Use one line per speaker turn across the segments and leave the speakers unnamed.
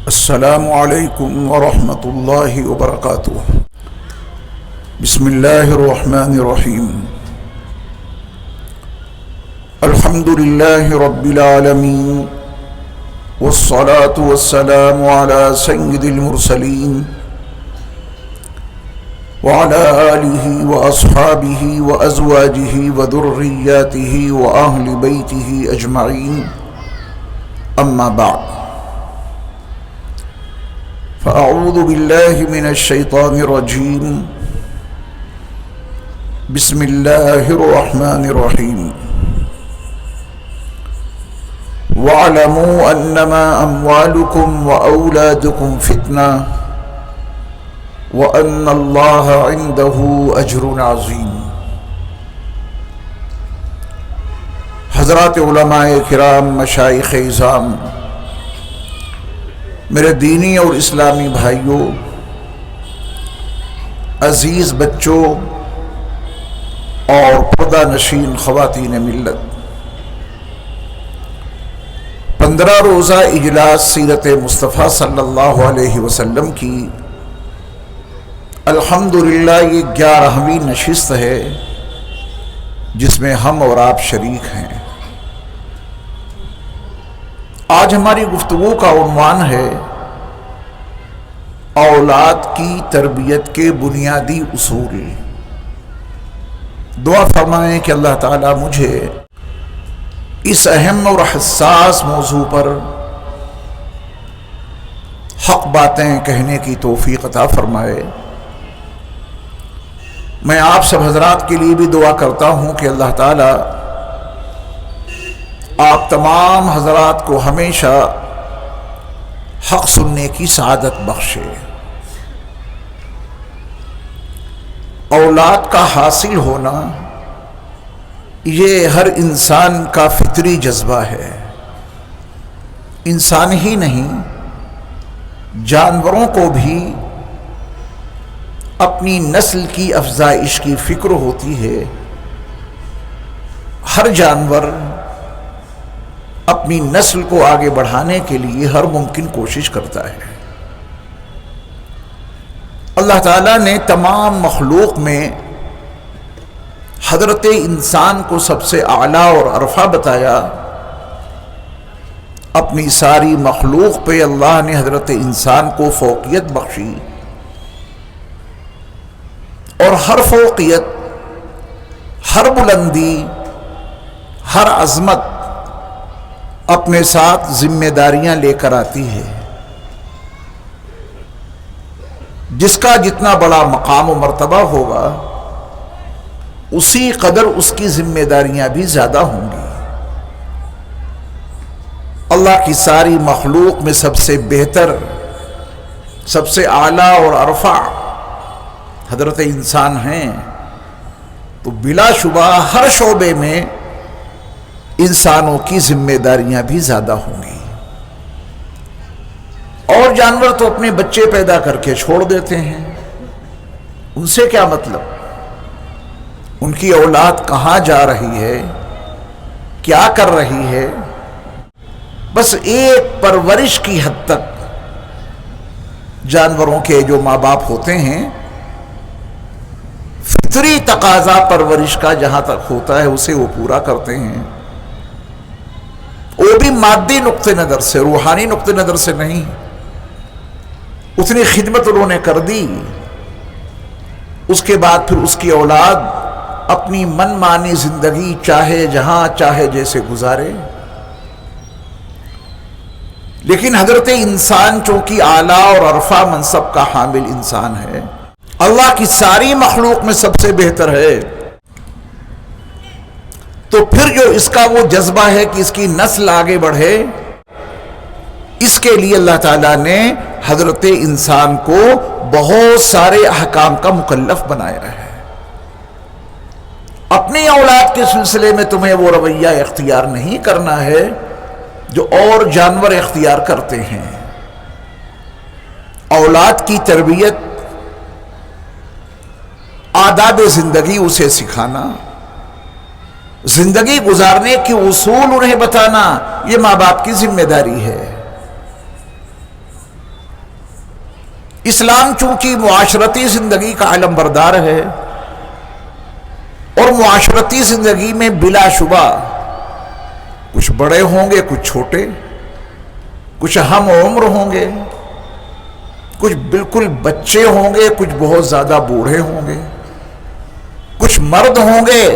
السلام علیکم ورحمۃ اللہ وبرکاتہ۔ بسم اللہ الرحمن الرحیم۔ الحمد للہ رب العالمین والصلاة والسلام علی سید المرسلین وعلى آلہ واصحابہ وازواجہ وذریاتہ واہل بیتہ اجمعین، اما بعد، فأعوذ باللہ من الشیطان الرجیم، بسم اللہ الرحمن الرحیم۔ وَاعْلَمُوا أَنَّمَا أَمْوَالُكُمْ وَأَوْلَادُكُمْ فِتْنَةٌ وَأَنَّ اللَّهَ عِنْدَهُ أَجْرٌ عَظِيمٌ۔ حضرات علماء کرام، مشائخ اعظام، میرے دینی اور اسلامی بھائیوں، عزیز بچوں اور پردہ نشین خواتین ملت، 15 روزہ اجلاس سیرت مصطفیٰ صلی اللہ علیہ وسلم کی الحمدللہ یہ 11ویں نشست ہے جس میں ہم اور آپ شریک ہیں۔ آج ہماری گفتگو کا عنوان ہے اولاد کی تربیت کے بنیادی اصول۔ دعا فرمائیں کہ اللہ تعالیٰ مجھے اس اہم اور حساس موضوع پر حق باتیں کہنے کی توفیق عطا فرمائے۔ میں آپ سب حضرات کے لیے بھی دعا کرتا ہوں کہ اللہ تعالیٰ آپ تمام حضرات کو ہمیشہ حق سننے کی سعادت بخشے۔ اولاد کا حاصل ہونا یہ ہر انسان کا فطری جذبہ ہے۔ انسان ہی نہیں، جانوروں کو بھی اپنی نسل کی افزائش کی فکر ہوتی ہے۔ ہر جانور اپنی نسل کو آگے بڑھانے کے لیے ہر ممکن کوشش کرتا ہے۔ اللہ تعالیٰ نے تمام مخلوق میں حضرت انسان کو سب سے اعلیٰ اور عرفہ بتایا۔ اپنی ساری مخلوق پہ اللہ نے حضرت انسان کو فوقیت بخشی، اور ہر فوقیت، ہر بلندی، ہر عظمت اپنے ساتھ ذمہ داریاں لے کر آتی ہے۔ جس کا جتنا بڑا مقام و مرتبہ ہوگا اسی قدر اس کی ذمہ داریاں بھی زیادہ ہوں گی۔ اللہ کی ساری مخلوق میں سب سے بہتر، سب سے اعلیٰ اور ارفع حضرت انسان ہیں، تو بلا شبہ ہر شعبے میں انسانوں کی ذمہ داریاں بھی زیادہ ہوں گی۔ اور جانور تو اپنے بچے پیدا کر کے چھوڑ دیتے ہیں، ان سے کیا مطلب؟ ان کی اولاد کہاں جا رہی ہے، کیا کر رہی ہے، بس ایک پرورش کی حد تک جانوروں کے جو ماں باپ ہوتے ہیں، فطری تقاضا پرورش کا جہاں تک ہوتا ہے اسے وہ پورا کرتے ہیں، وہ بھی مادی نقطہ نظر سے، روحانی نقطہ نظر سے نہیں۔ اتنی خدمت انہوں نے کر دی، اس کے بعد پھر اس کی اولاد اپنی من مانی زندگی چاہے جہاں چاہے جیسے گزارے۔ لیکن حضرت انسان چونکہ اعلیٰ اور عرفہ منصب کا حامل انسان ہے، اللہ کی ساری مخلوق میں سب سے بہتر ہے، تو پھر جو اس کا وہ جذبہ ہے کہ اس کی نسل آگے بڑھے، اس کے لیے اللہ تعالیٰ نے حضرت انسان کو بہت سارے احکام کا مکلف بنایا ہے۔ اپنی اولاد کے سلسلے میں تمہیں وہ رویہ اختیار نہیں کرنا ہے جو اور جانور اختیار کرتے ہیں۔ اولاد کی تربیت آداب زندگی اسے سکھانا، زندگی گزارنے کے اصول انہیں بتانا، یہ ماں باپ کی ذمہ داری ہے۔ اسلام چونکہ معاشرتی زندگی کا علم بردار ہے، اور معاشرتی زندگی میں بلا شبہ کچھ بڑے ہوں گے، کچھ چھوٹے، کچھ ہم عمر ہوں گے، کچھ بالکل بچے ہوں گے، کچھ بہت زیادہ بوڑھے ہوں گے، کچھ مرد ہوں گے،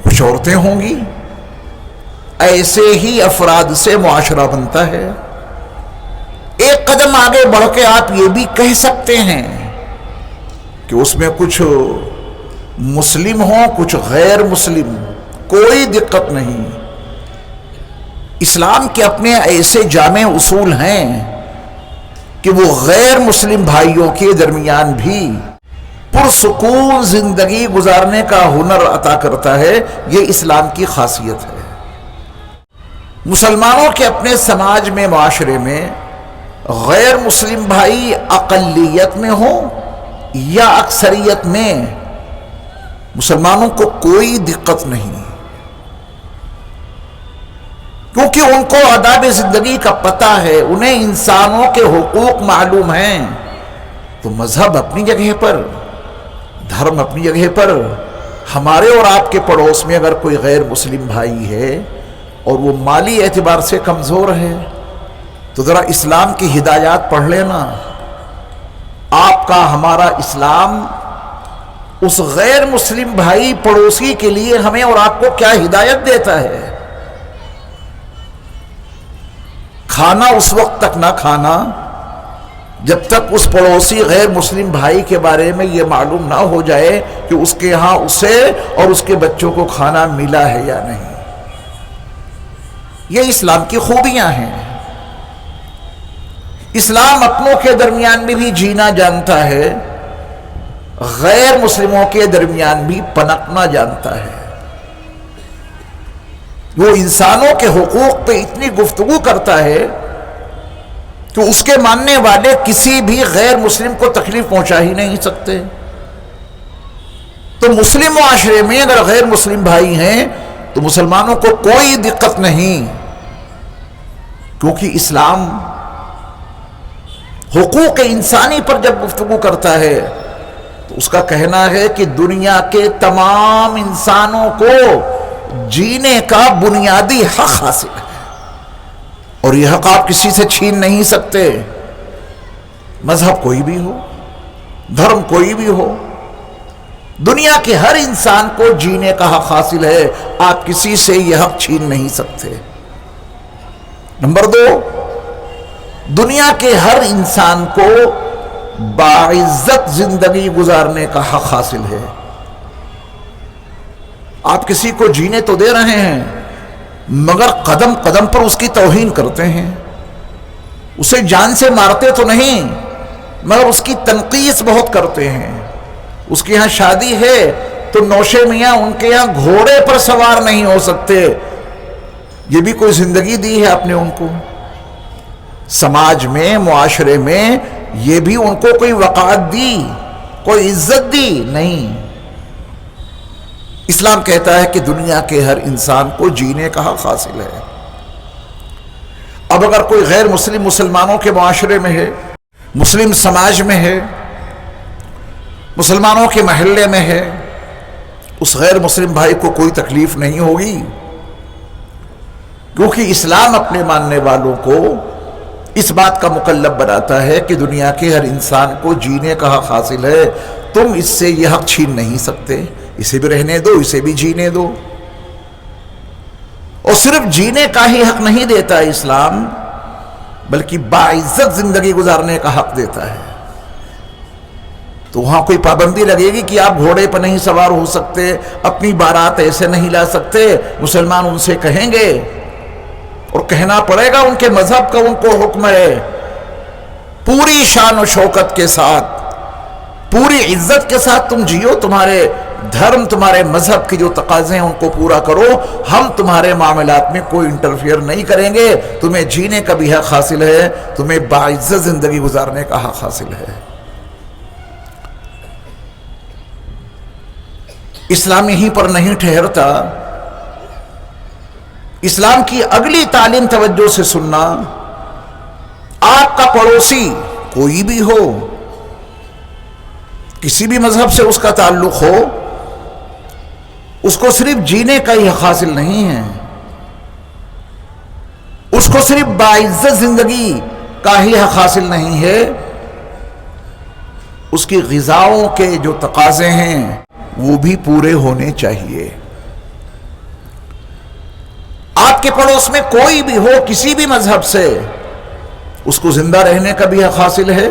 کچھ عورتیں ہوں گی۔ ایسے ہی افراد سے معاشرہ بنتا ہے۔ ایک قدم آگے بڑھ کے آپ یہ بھی کہہ سکتے ہیں کہ اس میں کچھ مسلم ہوں، کچھ غیر مسلم، کوئی دقت نہیں۔ اسلام کے اپنے ایسے جامع اصول ہیں کہ وہ غیر مسلم بھائیوں کے درمیان بھی پرسکون زندگی گزارنے کا ہنر عطا کرتا ہے۔ یہ اسلام کی خاصیت ہے۔ مسلمانوں کے اپنے سماج میں، معاشرے میں غیر مسلم بھائی اقلیت میں ہوں یا اکثریت میں، مسلمانوں کو کوئی دقت نہیں، کیونکہ ان کو آداب زندگی کا پتہ ہے، انہیں انسانوں کے حقوق معلوم ہیں۔ تو مذہب اپنی جگہ پر، دھرم اپنی جگہ پر، ہمارے اور آپ کے پڑوس میں اگر کوئی غیر مسلم بھائی ہے اور وہ مالی اعتبار سے کمزور ہے تو ذرا اسلام کی ہدایات پڑھ لینا۔ آپ کا ہمارا اسلام اس غیر مسلم بھائی پڑوسی کے لیے ہمیں اور آپ کو کیا ہدایت دیتا ہے۔ کھانا اس وقت تک نہ کھانا جب تک اس پڑوسی غیر مسلم بھائی کے بارے میں یہ معلوم نہ ہو جائے کہ اس کے ہاں اسے اور اس کے بچوں کو کھانا ملا ہے یا نہیں۔ یہ اسلام کی خوبیاں ہیں۔ اسلام اپنوں کے درمیان میں بھی جینا جانتا ہے، غیر مسلموں کے درمیان بھی پنپنا جانتا ہے۔ وہ انسانوں کے حقوق پہ اتنی گفتگو کرتا ہے کہ اس کے ماننے والے کسی بھی غیر مسلم کو تکلیف پہنچا ہی نہیں سکتے۔ تو مسلم معاشرے میں اگر غیر مسلم بھائی ہیں تو مسلمانوں کو کوئی دقت نہیں، کیونکہ اسلام حقوق انسانی پر جب گفتگو کرتا ہے تو اس کا کہنا ہے کہ دنیا کے تمام انسانوں کو جینے کا بنیادی حق حاصل ہے، اور یہ حق آپ کسی سے چھین نہیں سکتے۔ مذہب کوئی بھی ہو، دھرم کوئی بھی ہو، دنیا کے ہر انسان کو جینے کا حق حاصل ہے، آپ کسی سے یہ حق چھین نہیں سکتے۔ نمبر 2، دنیا کے ہر انسان کو باعزت زندگی گزارنے کا حق حاصل ہے۔ آپ کسی کو جینے تو دے رہے ہیں مگر قدم قدم پر اس کی توہین کرتے ہیں، اسے جان سے مارتے تو نہیں مگر اس کی تنقیص بہت کرتے ہیں۔ اس کے ہاں شادی ہے تو نوشے میاں ان کے ہاں گھوڑے پر سوار نہیں ہو سکتے۔ یہ بھی کوئی زندگی دی ہے آپ نے ان کو؟ سماج میں، معاشرے میں یہ بھی ان کو کوئی وقار دی، کوئی عزت دی؟ نہیں۔ اسلام کہتا ہے کہ دنیا کے ہر انسان کو جینے کا حق حاصل ہے۔ اب اگر کوئی غیر مسلم مسلمانوں کے معاشرے میں ہے، مسلم سماج میں ہے، مسلمانوں کے محلے میں ہے، اس غیر مسلم بھائی کو کوئی تکلیف نہیں ہوگی، کیونکہ اسلام اپنے ماننے والوں کو اس بات کا مکلف بناتا ہے کہ دنیا کے ہر انسان کو جینے کا حق حاصل ہے، تم اس سے یہ حق چھین نہیں سکتے، اسے بھی رہنے دو، اسے بھی جینے دو۔ اور صرف جینے کا ہی حق نہیں دیتا اسلام، بلکہ باعزت زندگی گزارنے کا حق دیتا ہے۔ تو وہاں کوئی پابندی لگے گی کہ آپ گھوڑے پر نہیں سوار ہو سکتے، اپنی بارات ایسے نہیں لا سکتے، مسلمان ان سے کہیں گے اور کہنا پڑے گا، ان کے مذہب کا ان کو حکم ہے، پوری شان و شوکت کے ساتھ، پوری عزت کے ساتھ تم جیو، تمہارے دھرم، تمہارے مذہب کے جو تقاضے ہیں ان کو پورا کرو، ہم تمہارے معاملات میں کوئی انٹرفیئر نہیں کریں گے، تمہیں جینے کا بھی حق حاصل ہے، تمہیں باعزت زندگی گزارنے کا حق حاصل ہے۔ اسلام یہیں پر نہیں ٹھہرتا، اسلام کی اگلی تعلیم توجہ سے سننا۔ آپ کا پڑوسی کوئی بھی ہو، کسی بھی مذہب سے اس کا تعلق ہو، اس کو صرف جینے کا ہی حق حاصل نہیں ہے، اس کو صرف باعزت زندگی کا ہی حق حاصل نہیں ہے، اس کی غذاؤں کے جو تقاضے ہیں وہ بھی پورے ہونے چاہیے۔ آپ کے پڑوس میں کوئی بھی ہو کسی بھی مذہب سے، اس کو زندہ رہنے کا بھی حق حاصل ہے،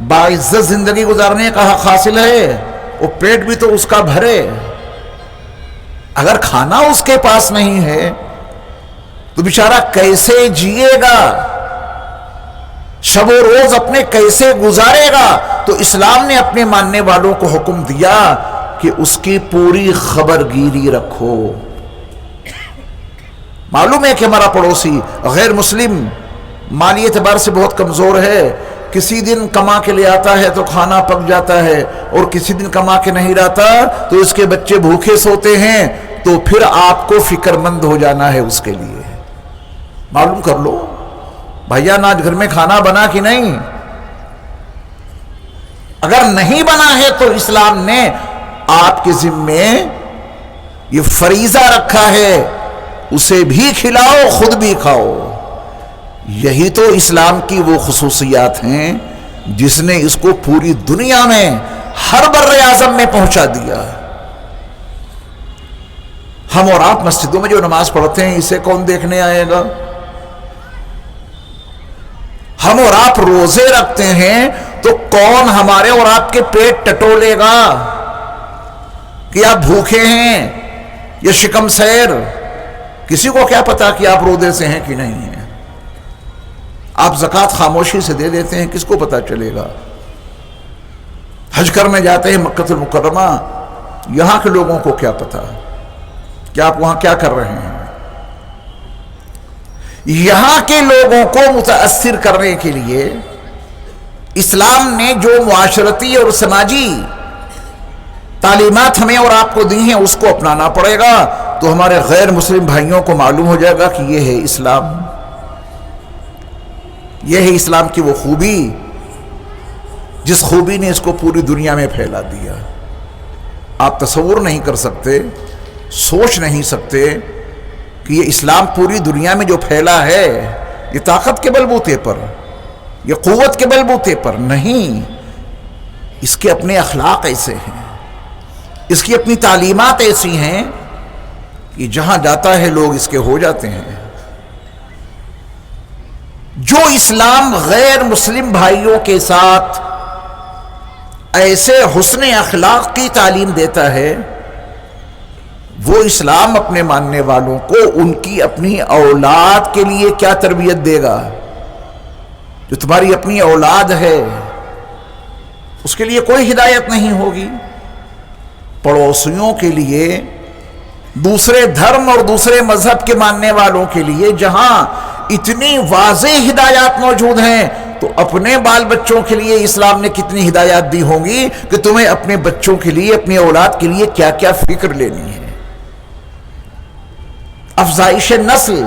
باعزت زندگی گزارنے کا حق حاصل ہے، وہ پیٹ بھی تو اس کا بھرے۔ اگر کھانا اس کے پاس نہیں ہے تو بیچارہ کیسے جیے گا، شب و روز اپنے کیسے گزارے گا؟ تو اسلام نے اپنے ماننے والوں کو حکم دیا کہ اس کی پوری خبرگیری رکھو۔ معلوم ہے کہ ہمارا پڑوسی غیر مسلم مالی اعتبار سے بہت کمزور ہے، کسی دن کما کے لے آتا ہے تو کھانا پک جاتا ہے، اور کسی دن کما کے نہیں لاتا تو اس کے بچے بھوکے سوتے ہیں، تو پھر آپ کو فکر مند ہو جانا ہے اس کے لیے۔ معلوم کر لو بھیا آج گھر میں کھانا بنا کہ نہیں۔ اگر نہیں بنا ہے تو اسلام نے آپ کے ذمے یہ فریضہ رکھا ہے، اسے بھی کھلاؤ خود بھی کھاؤ۔ یہی تو اسلام کی وہ خصوصیات ہیں جس نے اس کو پوری دنیا میں ہر بر اعظم میں پہنچا دیا۔ ہم اور آپ مسجدوں میں جو نماز پڑھتے ہیں اسے کون دیکھنے آئے گا؟ ہم اور آپ روزے رکھتے ہیں تو کون ہمارے اور آپ کے پیٹ ٹٹولے گا کہ آپ بھوکے ہیں یا شکم سیر؟ کسی کو کیا پتا کہ آپ روزے سے ہیں کہ نہیں ہیں؟ آپ زکوٰۃ خاموشی سے دے دیتے ہیں، کس کو پتا چلے گا؟ حج کرنے جاتے ہیں مکہ المکرمہ، یہاں کے لوگوں کو کیا پتا کہ آپ وہاں کیا کر رہے ہیں؟ یہاں کے لوگوں کو متاثر کرنے کے لیے اسلام نے جو معاشرتی اور سماجی تعلیمات ہمیں اور آپ کو دی ہیں اس کو اپنانا پڑے گا، تو ہمارے غیر مسلم بھائیوں کو معلوم ہو جائے گا کہ یہ ہے اسلام، یہ ہے اسلام کی وہ خوبی جس خوبی نے اس کو پوری دنیا میں پھیلا دیا۔ آپ تصور نہیں کر سکتے، سوچ نہیں سکتے کہ یہ اسلام پوری دنیا میں جو پھیلا ہے یہ طاقت کے بلبوتے پر، یہ قوت کے بلبوتے پر نہیں، اس کے اپنے اخلاق ایسے ہیں، اس کی اپنی تعلیمات ایسی ہیں کہ جہاں جاتا ہے لوگ اس کے ہو جاتے ہیں۔ جو اسلام غیر مسلم بھائیوں کے ساتھ ایسے حسن اخلاق کی تعلیم دیتا ہے، وہ اسلام اپنے ماننے والوں کو ان کی اپنی اولاد کے لیے کیا تربیت دے گا؟ جو تمہاری اپنی اولاد ہے اس کے لیے کوئی ہدایت نہیں ہوگی، پڑوسیوں کے لیے، دوسرے دھرم اور دوسرے مذہب کے ماننے والوں کے لیے جہاں اتنی واضح ہدایات موجود ہیں، تو اپنے بال بچوں کے لیے اسلام نے کتنی ہدایات دی ہوں گی کہ تمہیں اپنے بچوں کے لیے، اپنی اولاد کے لیے کیا کیا فکر لینی ہے۔ افزائش نسل،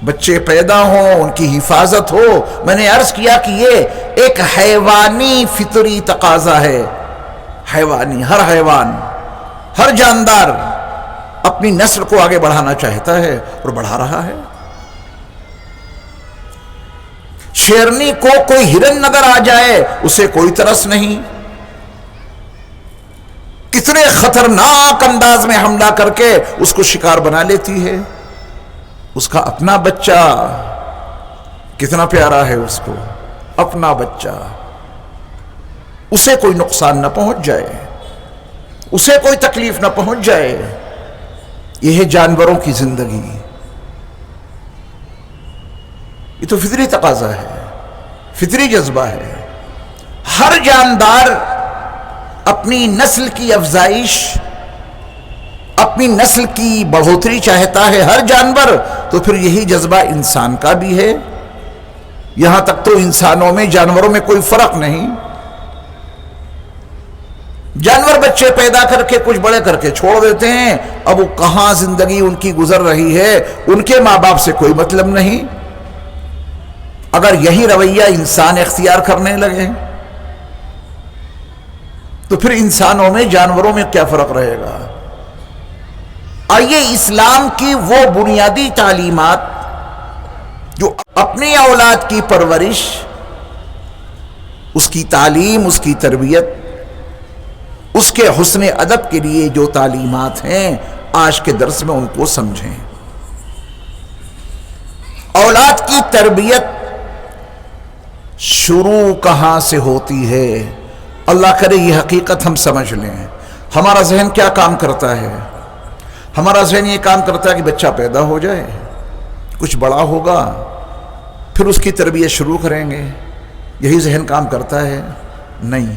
بچے پیدا ہوں، ان کی حفاظت ہو۔ میں نے عرض کیا کہ یہ ایک حیوانی فطری تقاضا ہے، حیوانی، ہر حیوان، ہر جاندار اپنی نسل کو آگے بڑھانا چاہتا ہے اور بڑھا رہا ہے۔ شیرنی کو کوئی ہرن نظر آ جائے اسے کوئی ترس نہیں، کتنے خطرناک انداز میں حملہ کر کے اس کو شکار بنا لیتی ہے۔ اس کا اپنا بچہ کتنا پیارا ہے، اس کو اپنا بچہ، اسے کوئی نقصان نہ پہنچ جائے، اسے کوئی تکلیف نہ پہنچ جائے۔ یہ ہے جانوروں کی زندگی، یہ تو فطری تقاضا ہے، فطری جذبہ ہے۔ ہر جاندار اپنی نسل کی افزائش، اپنی نسل کی بڑھوتری چاہتا ہے، ہر جانور۔ تو پھر یہی جذبہ انسان کا بھی ہے، یہاں تک تو انسانوں میں جانوروں میں کوئی فرق نہیں۔ جانور بچے پیدا کر کے کچھ بڑے کر کے چھوڑ دیتے ہیں، اب وہ کہاں زندگی ان کی گزر رہی ہے، ان کے ماں باپ سے کوئی مطلب نہیں۔ اگر یہی رویہ انسان اختیار کرنے لگے تو پھر انسانوں میں جانوروں میں کیا فرق رہے گا؟ آئیے اسلام کی وہ بنیادی تعلیمات جو اپنی اولاد کی پرورش، اس کی تعلیم، اس کی تربیت، اس کے حسن ادب کے لیے جو تعلیمات ہیں، آج کے درس میں ان کو سمجھیں۔ اولاد کی تربیت شروع کہاں سے ہوتی ہے؟ اللہ کرے یہ حقیقت ہم سمجھ لیں۔ ہمارا ذہن کیا کام کرتا ہے؟ ہمارا ذہن یہ کام کرتا ہے کہ بچہ پیدا ہو جائے، کچھ بڑا ہوگا، پھر اس کی تربیت شروع کریں گے، یہی ذہن کام کرتا ہے؟ نہیں۔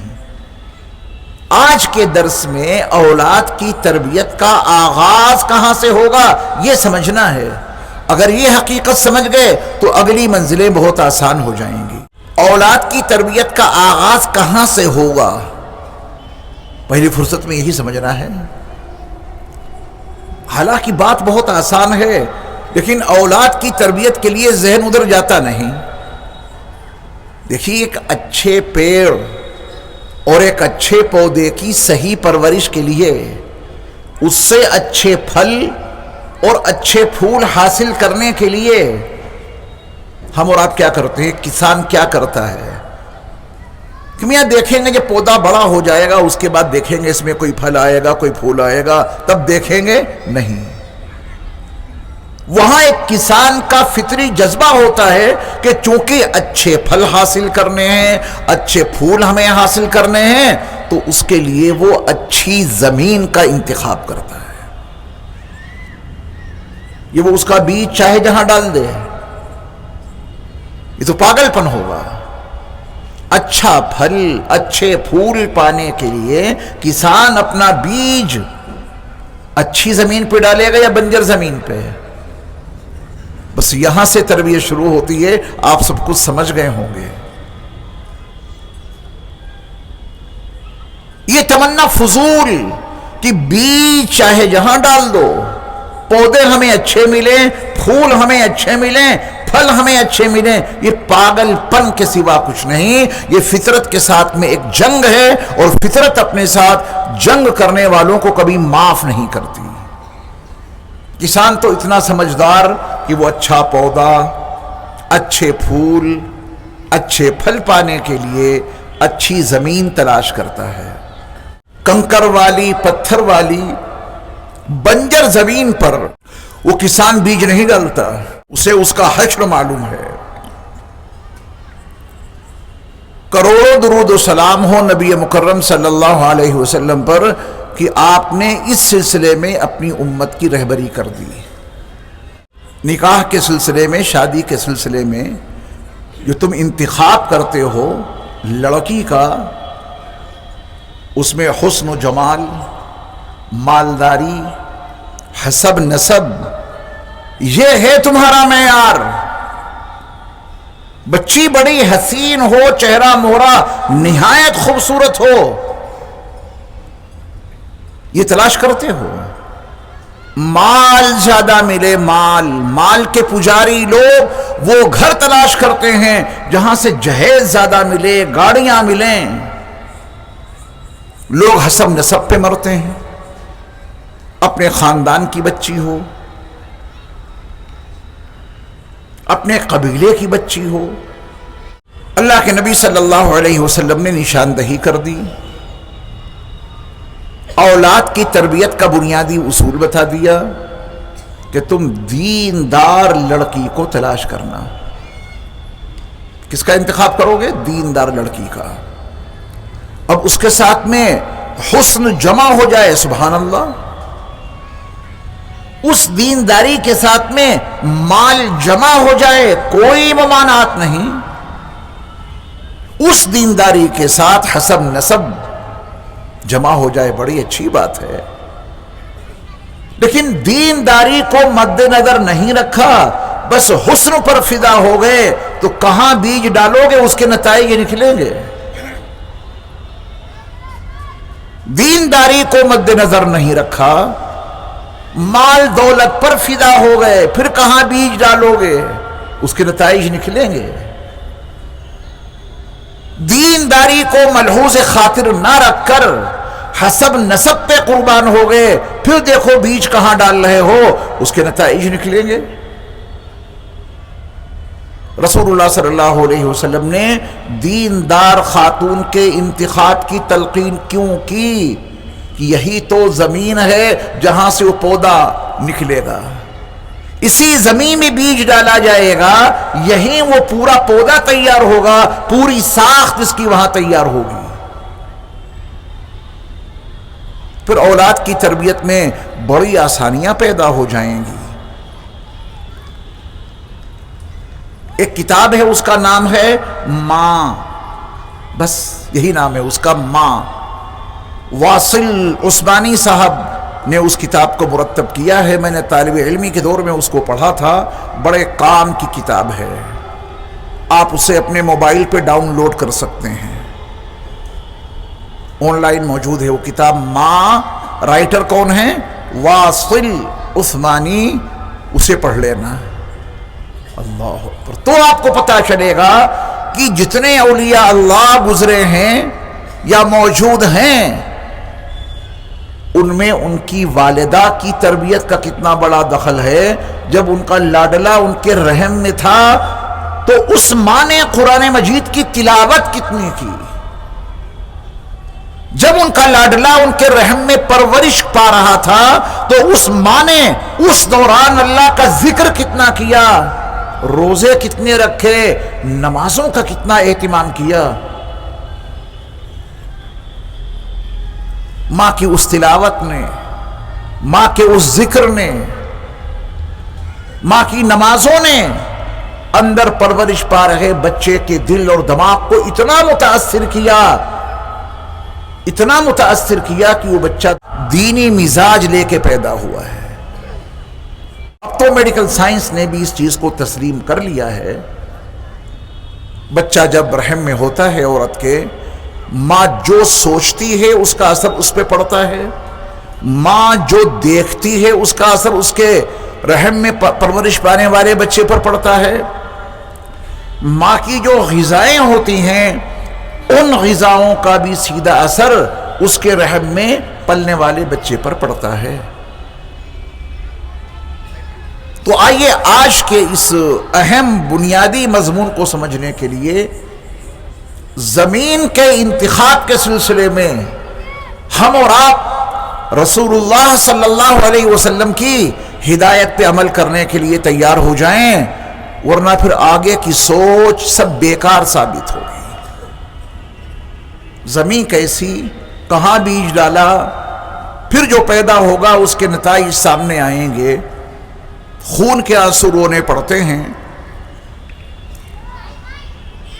آج کے درس میں اولاد کی تربیت کا آغاز کہاں سے ہوگا یہ سمجھنا ہے۔ اگر یہ حقیقت سمجھ گئے تو اگلی منزلیں بہت آسان ہو جائیں گی۔ اولاد کی تربیت کا آغاز کہاں سے ہوگا؟ پہلی فرصت میں یہی سمجھنا ہے۔ حالانکہ بات بہت آسان ہے، لیکن اولاد کی تربیت کے لیے ذہن ادھر جاتا نہیں۔ دیکھیے، ایک اچھے پیڑ اور ایک اچھے پودے کی صحیح پرورش کے لیے اس سے اچھے پھل اور اچھے پھول حاصل کرنے کے لیے ہم اور آپ کیا کرتے ہیں؟ کسان کیا کرتا ہے کہ میاں دیکھیں گے جب پودا بڑا ہو جائے گا، اس کے بعد دیکھیں گے اس میں کوئی پھل آئے گا، کوئی پھول آئے گا، تب دیکھیں گے؟ نہیں۔ وہاں ایک کسان کا فطری جذبہ ہوتا ہے کہ چونکہ اچھے پھل حاصل کرنے ہیں، اچھے پھول ہمیں حاصل کرنے ہیں، تو اس کے لیے وہ اچھی زمین کا انتخاب کرتا ہے۔ یہ وہ اس کا بیج چاہے جہاں ڈال دے، یہ تو پاگل پن ہوگا۔ اچھا پھل، اچھے پھول پانے کے لیے کسان اپنا بیج اچھی زمین پہ ڈالے گا یا بنجر زمین پہ؟ بس یہاں سے تربیت شروع ہوتی ہے۔ آپ سب کچھ سمجھ گئے ہوں گے۔ یہ تمنا فضول کہ بیج چاہے جہاں ڈال دو، پودے ہمیں اچھے ملیں، پھول ہمیں اچھے ملیں، پھل ہمیں اچھے ملیں، یہ پاگل پن کے سوا کچھ نہیں۔ یہ فطرت کے ساتھ میں ایک جنگ ہے، اور فطرت اپنے ساتھ جنگ کرنے والوں کو کبھی معاف نہیں کرتی۔ کسان تو اتنا سمجھدار کہ وہ اچھا پودا، اچھے پھول، اچھے پھل پانے کے لیے اچھی زمین تلاش کرتا ہے۔ کنکر والی، پتھر والی، بنجر زمین پر وہ کسان بیج نہیں ڈالتا، اسے اس کا حشر معلوم ہے۔ کروڑوں درود و سلام ہو نبی مکرم صلی اللہ علیہ وسلم پر کہ آپ نے اس سلسلے میں اپنی امت کی رہبری کر دی۔ نکاح کے سلسلے میں، شادی کے سلسلے میں جو تم انتخاب کرتے ہو لڑکی کا، اس میں حسن و جمال، مالداری، حسب نسب، یہ ہے تمہارا معیار۔ بچی بڑی حسین ہو، چہرہ مہرا نہایت خوبصورت ہو، یہ تلاش کرتے ہو۔ مال زیادہ ملے، مال کے پجاری لوگ وہ گھر تلاش کرتے ہیں جہاں سے جہیز زیادہ ملے، گاڑیاں ملیں۔ لوگ حسب نسب پہ مرتے ہیں، اپنے خاندان کی بچی ہو، اپنے قبیلے کی بچی ہو۔ اللہ کے نبی صلی اللہ علیہ وسلم نے نشاندہی کر دی، اولاد کی تربیت کا بنیادی اصول بتا دیا کہ تم دیندار لڑکی کو تلاش کرنا۔ کس کا انتخاب کرو گے؟ دیندار لڑکی کا۔ اب اس کے ساتھ میں حسن جمع ہو جائے، سبحان اللہ، اس دینداری کے ساتھ میں مال جمع ہو جائے، کوئی ممانعت نہیں۔ اس دینداری کے ساتھ حسب نسب جمع ہو جائے، بڑی اچھی بات ہے۔ لیکن دینداری کو مد نظر نہیں رکھا، بس حسن پر فدا ہو گئے، تو کہاں بیج ڈالو گے اس کے نتائج نکلیں گے۔ دینداری کو مد نظر نہیں رکھا، مال دولت پر فدا ہو گئے، پھر کہاں بیج ڈالو گے؟ اس کے نتائج نکلیں گے۔ دینداری کو ملحوظ خاطر نہ رکھ کر حسب نسب پہ قربان ہو گئے، پھر دیکھو بیج کہاں ڈال رہے ہو، اس کے نتائج نکلیں گے۔ رسول اللہ صلی اللہ علیہ وسلم نے دیندار خاتون کے انتخاب کی تلقین کیوں کی؟ کہ یہی تو زمین ہے جہاں سے وہ پودا نکلے گا، اسی زمین میں بیج ڈالا جائے گا، یہیں وہ پورا پودا تیار ہوگا، پوری ساخت اس کی وہاں تیار ہوگی۔ پھر اولاد کی تربیت میں بڑی آسانیاں پیدا ہو جائیں گی۔ ایک کتاب ہے، اس کا نام ہے ماں، بس یہی نام ہے اس کا، ماں۔ واصل عثمانی صاحب نے اس کتاب کو مرتب کیا ہے، میں نے طالب علمی کے دور میں اس کو پڑھا تھا، بڑے کام کی کتاب ہے، آپ اسے اپنے موبائل پہ ڈاؤن لوڈ کر سکتے ہیں، آن لائن موجود ہے وہ کتاب ماں۔ رائٹر کون ہے؟ واصل عثمانی، اسے پڑھ لینا۔ اللہ اکبر۔ تو آپ کو پتہ چلے گا کہ جتنے اولیاء اللہ گزرے ہیں یا موجود ہیں، ان میں ان کی والدہ کی تربیت کا کتنا بڑا دخل ہے۔ جب ان کا لاڈلا ان کے رحم میں تھا تو اس ماں نے قرآن مجید کی تلاوت کتنی کی، جب ان کا لاڈلا ان کے رحم میں پرورش پا رہا تھا تو اس ماں نے اس دوران اللہ کا ذکر کتنا کیا، روزے کتنے رکھے، نمازوں کا کتنا اہتمام کیا۔ ماں کی اس تلاوت نے، ماں کے اس ذکر نے، ماں کی نمازوں نے اندر پرورش پا رہے بچے کے دل اور دماغ کو اتنا متاثر کیا، اتنا متاثر کیا کہ وہ بچہ دینی مزاج لے کے پیدا ہوا ہے۔ اب تو میڈیکل سائنس نے بھی اس چیز کو تسلیم کر لیا ہے، بچہ جب رحم میں ہوتا ہے عورت کے، ماں جو سوچتی ہے اس کا اثر اس پہ پڑتا ہے، ماں جو دیکھتی ہے اس کا اثر اس کے رحم میں پرورش پانے والے بچے پر پڑتا ہے، ماں کی جو غذائیں ہوتی ہیں ان غذاؤں کا بھی سیدھا اثر اس کے رحم میں پلنے والے بچے پر پڑتا ہے۔ تو آئیے آج کے اس اہم بنیادی مضمون کو سمجھنے کے لیے زمین کے انتخاب کے سلسلے میں ہم اور آپ رسول اللہ صلی اللہ علیہ وسلم کی ہدایت پہ عمل کرنے کے لیے تیار ہو جائیں، ورنہ پھر آگے کی سوچ سب بیکار ثابت ہوگی۔ زمین کیسی، کہاں بیج ڈالا، پھر جو پیدا ہوگا اس کے نتائج سامنے آئیں گے، خون کے آنسو رونے پڑتے ہیں۔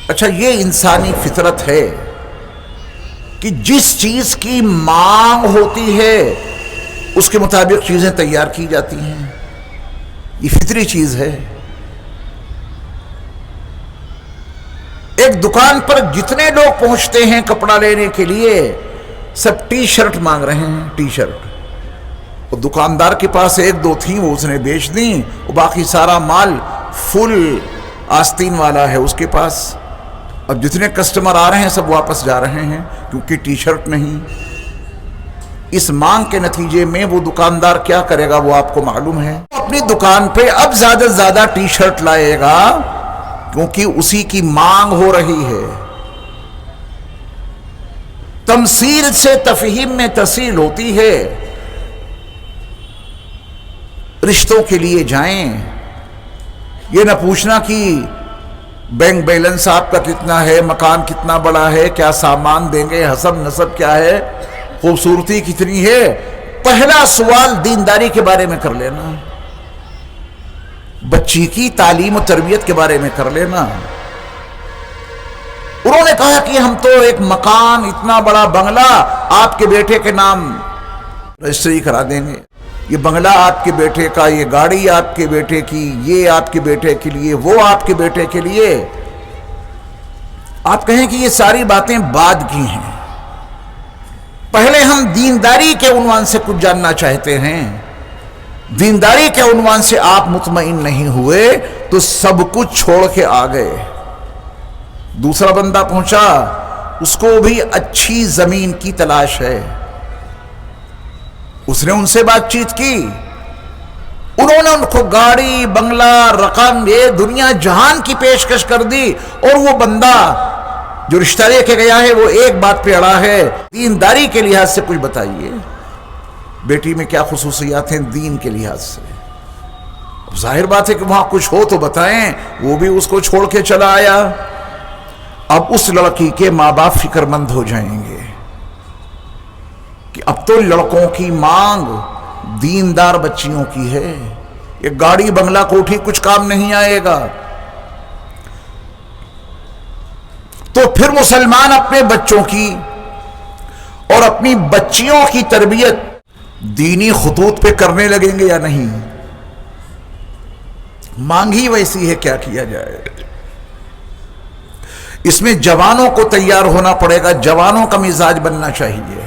اچھا، یہ انسانی فطرت ہے کہ جس چیز کی مانگ ہوتی ہے اس کے مطابق چیزیں تیار کی جاتی ہیں، یہ فطری چیز ہے۔ ایک دکان پر جتنے لوگ پہنچتے ہیں کپڑا لینے کے لیے، سب ٹی شرٹ مانگ رہے ہیں، ٹی شرٹ۔ اور دکاندار کے پاس ایک دو تھیں، وہ اس نے بیچ دیں، اور باقی سارا مال فل آستین والا ہے اس کے پاس۔ اب جتنے کسٹمر آ رہے ہیں سب واپس جا رہے ہیں کیونکہ ٹی شرٹ نہیں۔ اس مانگ کے نتیجے میں وہ دکاندار کیا کرے گا وہ آپ کو معلوم ہے، اپنی دکان پہ اب زیادہ سے زیادہ ٹی شرٹ لائے گا کیونکہ اسی کی مانگ ہو رہی ہے۔ تمثیل سے تفہیم میں تصیل ہوتی ہے۔ رشتوں کے لیے جائیں، یہ نہ پوچھنا کہ بینک بیلنس آپ کا کتنا ہے، مکان کتنا بڑا ہے، کیا سامان دیں گے، حسب نسب کیا ہے، خوبصورتی کتنی ہے۔ پہلا سوال دینداری کے بارے میں کر لینا، بچی کی تعلیم و تربیت کے بارے میں کر لینا۔ انہوں نے کہا کہ ہم تو ایک مکان، اتنا بڑا بنگلہ آپ کے بیٹے کے نام رجسٹری کرا دیں گے، یہ بنگلہ آپ کے بیٹے کا، یہ گاڑی آپ کے بیٹے کی، یہ آپ کے بیٹے کے لیے، وہ آپ کے بیٹے کے لیے۔ آپ کہیں کہ یہ ساری باتیں بعد کی ہیں، پہلے ہم دینداری کے عنوان سے کچھ جاننا چاہتے ہیں، دینداری کے عنوان سے آپ مطمئن نہیں ہوئے تو سب کچھ چھوڑ کے آ گئے۔ دوسرا بندہ پہنچا، اس کو بھی اچھی زمین کی تلاش ہے، اس نے ان سے بات چیت کی، انہوں نے ان کو گاڑی، بنگلہ، رقم، یہ دنیا جہان کی پیشکش کر دی، اور وہ بندہ جو رشتہ لے کے گیا ہے وہ ایک بات پہ اڑا ہے، دینداری کے لحاظ سے کچھ بتائیے، بیٹی میں کیا خصوصیات ہیں دین کے لحاظ سے۔ اب ظاہر بات ہے کہ وہاں کچھ ہو تو بتائیں، وہ بھی اس کو چھوڑ کے چلا آیا۔ اب اس لڑکی کے ماں باپ فکر مند ہو جائیں گے کہ اب تو لڑکوں کی مانگ دیندار بچیوں کی ہے، یہ گاڑی بنگلہ کوٹھی کچھ کام نہیں آئے گا۔ تو پھر مسلمان اپنے بچوں کی اور اپنی بچیوں کی تربیت دینی خطوط پہ کرنے لگیں گے یا نہیں؟ مانگ ہی ویسی ہے، کیا کیا جائے؟ اس میں جوانوں کو تیار ہونا پڑے گا، جوانوں کا مزاج بننا چاہیے۔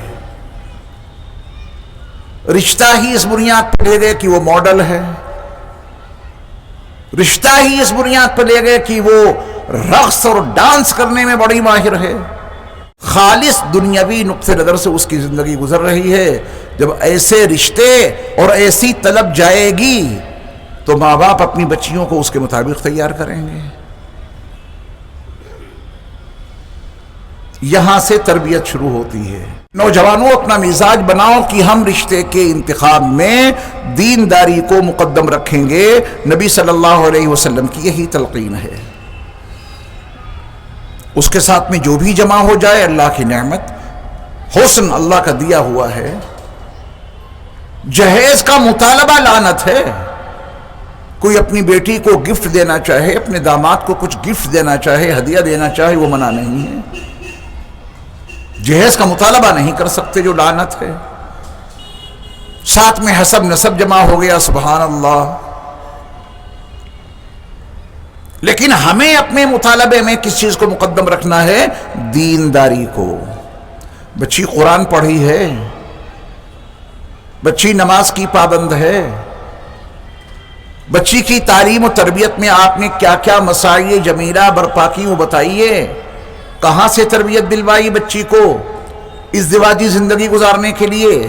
رشتہ ہی اس بنیاد پر لے گئے کہ وہ ماڈل ہے، رشتہ ہی اس بنیاد پر لے گئے کہ وہ رقص اور ڈانس کرنے میں بڑی ماہر ہے، خالص دنیاوی نقطہ نظر سے اس کی زندگی گزر رہی ہے۔ جب ایسے رشتے اور ایسی طلب جائے گی تو ماں باپ اپنی بچیوں کو اس کے مطابق تیار کریں گے۔ یہاں سے تربیت شروع ہوتی ہے۔ نوجوانوں اپنا مزاج بناؤ کہ ہم رشتے کے انتخاب میں دینداری کو مقدم رکھیں گے۔ نبی صلی اللہ علیہ وسلم کی یہی تلقین ہے۔ اس کے ساتھ میں جو بھی جمع ہو جائے اللہ کی نعمت، حسن اللہ کا دیا ہوا ہے۔ جہیز کا مطالبہ لعنت ہے۔ کوئی اپنی بیٹی کو گفٹ دینا چاہے، اپنے داماد کو کچھ گفٹ دینا چاہے، ہدیہ دینا چاہے، وہ منع نہیں ہے۔ جہیز کا مطالبہ نہیں کر سکتے، جو لعنت ہے۔ ساتھ میں حسب نسب جمع ہو گیا، سبحان اللہ۔ لیکن ہمیں اپنے مطالبے میں کس چیز کو مقدم رکھنا ہے؟ دینداری کو۔ بچی قرآن پڑھی ہے، بچی نماز کی پابند ہے، بچی کی تعلیم و تربیت میں آپ نے کیا کیا مساعی جمیلہ برپا کی وہ بتائیے۔ کہاں سے تربیت دلوائی بچی کو ازدواجی زندگی گزارنے کے لیے؟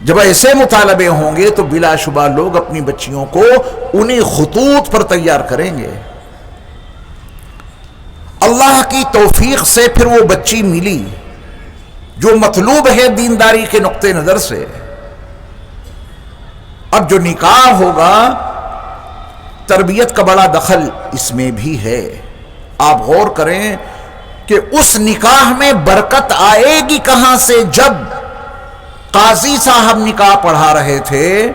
جب ایسے مطالبے ہوں گے تو بلا شبہ لوگ اپنی بچیوں کو انہی خطوط پر تیار کریں گے۔ اللہ کی توفیق سے پھر وہ بچی ملی جو مطلوب ہے دینداری کے نقطہ نظر سے۔ اب جو نکاح ہوگا، تربیت کا بڑا دخل اس میں بھی ہے۔ آپ غور کریں کہ اس نکاح میں برکت آئے گی کہاں سے؟ جب قاضی صاحب نکاح پڑھا رہے تھے،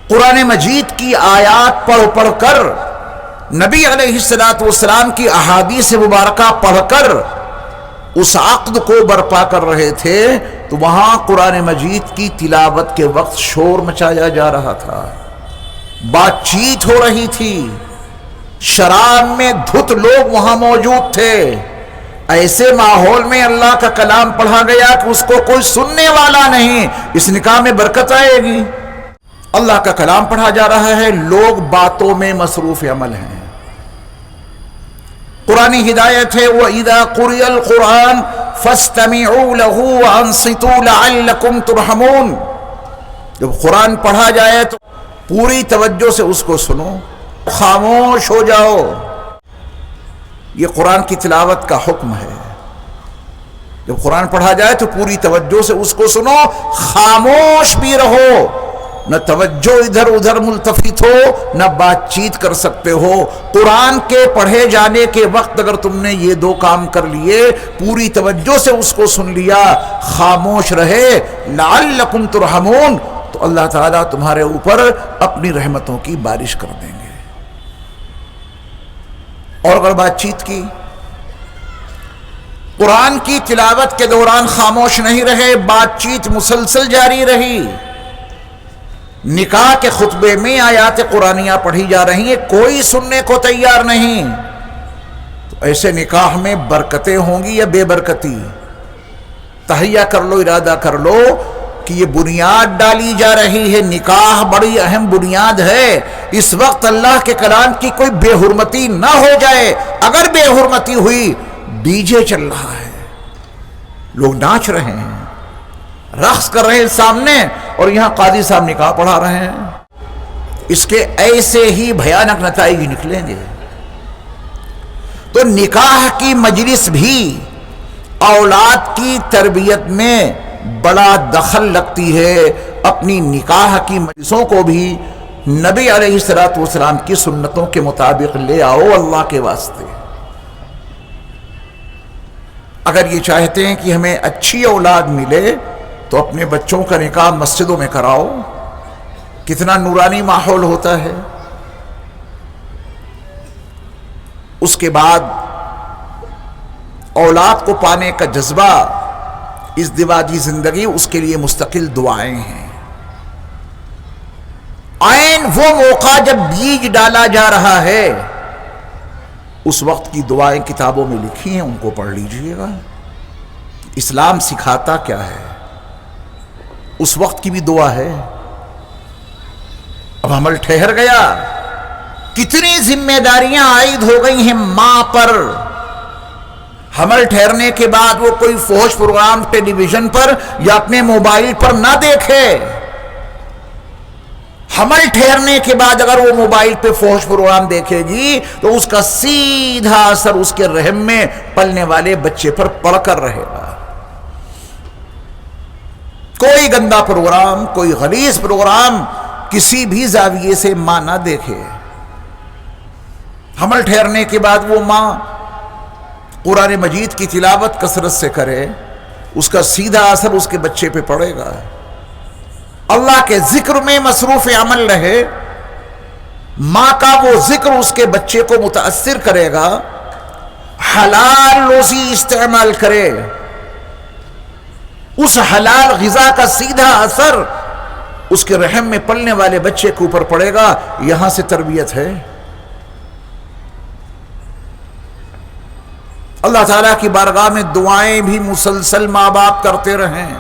قرآن مجید کی آیات پڑھ پڑھ کر، نبی علیہ السلام کی احادیث مبارکہ پڑھ کر اس عقد کو برپا کر رہے تھے، تو وہاں قرآن مجید کی تلاوت کے وقت شور مچایا جا رہا تھا، بات چیت ہو رہی تھی، شراب میں دھت لوگ وہاں موجود تھے۔ ایسے ماحول میں اللہ کا کلام پڑھا گیا کہ اس کو کوئی سننے والا نہیں، اس نکاح میں برکت آئے گی۔ اللہ کا کلام پڑھا جا رہا ہے، لوگ باتوں میں مصروف عمل ہیں۔ قرآنی ہدایت ہے، وَإِذَا قُرِئَ الْقُرْآنُ فَاسْتَمِعُوا لَهُ وَأَنصِتُوا لَعَلَّكُمْ تُرْحَمُونَ۔ جب قرآن پڑھا جائے تو پوری توجہ سے اس کو سنو، خاموش ہو جاؤ۔ یہ قرآن کی تلاوت کا حکم ہے۔ جب قرآن پڑھا جائے تو پوری توجہ سے اس کو سنو، خاموش بھی رہو، نہ توجہ ادھر ادھر ملتفت ہو، نہ بات چیت کر سکتے ہو۔ قرآن کے پڑھے جانے کے وقت اگر تم نے یہ دو کام کر لیے، پوری توجہ سے اس کو سن لیا، خاموش رہے، لعلکم ترحمون، تو اللہ تعالیٰ تمہارے اوپر اپنی رحمتوں کی بارش کر دیں گے۔ اور اگر بات چیت کی، قرآن کی تلاوت کے دوران خاموش نہیں رہے، بات چیت مسلسل جاری رہی، نکاح کے خطبے میں آیات قرآنیہ پڑھی جا رہی ہیں، کوئی سننے کو تیار نہیں، تو ایسے نکاح میں برکتیں ہوں گی یا بے برکتی؟ تہیہ کر لو، ارادہ کر لو کہ یہ بنیاد ڈالی جا رہی ہے، نکاح بڑی اہم بنیاد ہے۔ اس وقت اللہ کے کلام کی کوئی بے حرمتی نہ ہو جائے، اگر بے حرمتی ہوئی ڈی جے چل رہا ہے، لوگ ناچ رہے ہیں، رقص کر رہے ہیں سامنے، اور یہاں قاضی صاحب نکاح پڑھا رہے ہیں، اس کے ایسے ہی بھیانک نتائج نکلیں گے۔ تو نکاح کی مجلس بھی اولاد کی تربیت میں بڑا دخل لگتی ہے۔ اپنی نکاح کی مجلسوں کو بھی نبی علیہ السلام کی سنتوں کے مطابق لے آؤ اللہ کے واسطے۔ اگر یہ چاہتے ہیں کہ ہمیں اچھی اولاد ملے تو اپنے بچوں کا نکاح مسجدوں میں کراؤ، کتنا نورانی ماحول ہوتا ہے۔ اس کے بعد اولاد کو پانے کا جذبہ، ازدواجی زندگی، اس کے لیے مستقل دعائیں ہیں۔ عین وہ موقع جب بیج ڈالا جا رہا ہے، اس وقت کی دعائیں کتابوں میں لکھی ہیں، ان کو پڑھ لیجئے گا۔ اسلام سکھاتا کیا ہے، اس وقت کی بھی دعا ہے۔ اب حمل ٹھہر گیا، کتنی ذمہ داریاں عائد ہو گئی ہیں ماں پر۔ حمل ٹھہرنے کے بعد وہ کوئی فحش پروگرام ٹیلی ویژن پر یا اپنے موبائل پر نہ دیکھے۔ حمل ٹھہرنے کے بعد اگر وہ موبائل پہ فحش پروگرام دیکھے گی تو اس کا سیدھا اثر اس کے رحم میں پلنے والے بچے پر پڑ کر رہے گا۔ کوئی گندا پروگرام، کوئی غلیظ پروگرام کسی بھی زاویے سے ماں نہ دیکھے۔ حمل ٹھہرنے کے بعد وہ ماں قرآن مجید کی تلاوت کثرت سے کرے، اس کا سیدھا اثر اس کے بچے پہ پڑے گا۔ اللہ کے ذکر میں مصروف عمل رہے، ماں کا وہ ذکر اس کے بچے کو متاثر کرے گا۔ حلال روزی استعمال کرے، اس حلال غذا کا سیدھا اثر اس کے رحم میں پلنے والے بچے کے اوپر پڑے گا۔ یہاں سے تربیت ہے۔ اللہ تعالیٰ کی بارگاہ میں دعائیں بھی مسلسل ماں باپ کرتے رہیں۔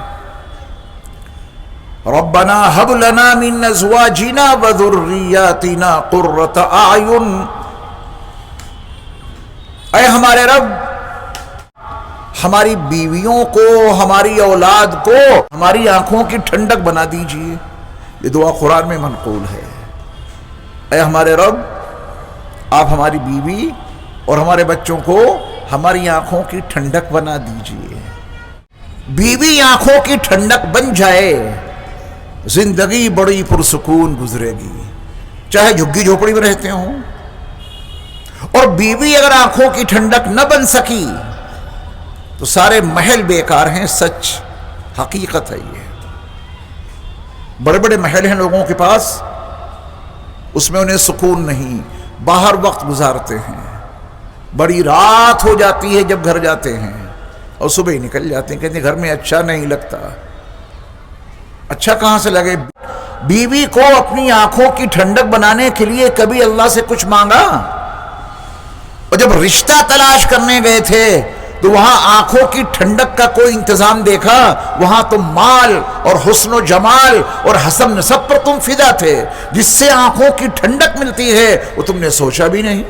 ربنا هب لنا من ازواجنا وذرياتنا قرۃ اعین، اے ہمارے رب، ہماری بیویوں کو، ہماری اولاد کو ہماری آنکھوں کی ٹھنڈک بنا دیجئے۔ یہ دعا قرآن میں منقول ہے۔ اے ہمارے رب، آپ ہماری بیوی اور ہمارے بچوں کو ہماری آنکھوں کی ٹھنڈک بنا دیجئے۔ بیوی آنکھوں کی ٹھنڈک بن جائے، زندگی بڑی پرسکون گزرے گی، چاہے جھگی جھوپڑی میں رہتے ہوں۔ اور بیوی اگر آنکھوں کی ٹھنڈک نہ بن سکی تو سارے محل بیکار ہیں۔ سچ، حقیقت ہے یہ۔ بڑے بڑے محل ہیں لوگوں کے پاس، اس میں انہیں سکون نہیں، باہر وقت گزارتے ہیں، بڑی رات ہو جاتی ہے جب گھر جاتے ہیں، اور صبح ہی نکل جاتے ہیں، کہتے ہیں گھر میں اچھا نہیں لگتا۔ اچھا کہاں سے لگے؟ بیوی کو اپنی آنکھوں کی ٹھنڈک بنانے کے لیے کبھی اللہ سے کچھ مانگا؟ اور جب رشتہ تلاش کرنے گئے تھے تو وہاں آنکھوں کی ٹھنڈک کا کوئی انتظام دیکھا؟ وہاں تو مال اور حسن و جمال اور حسب نسب پر تم فدا تھے۔ جس سے آنکھوں کی ٹھنڈک ملتی ہے وہ تم نے سوچا بھی نہیں۔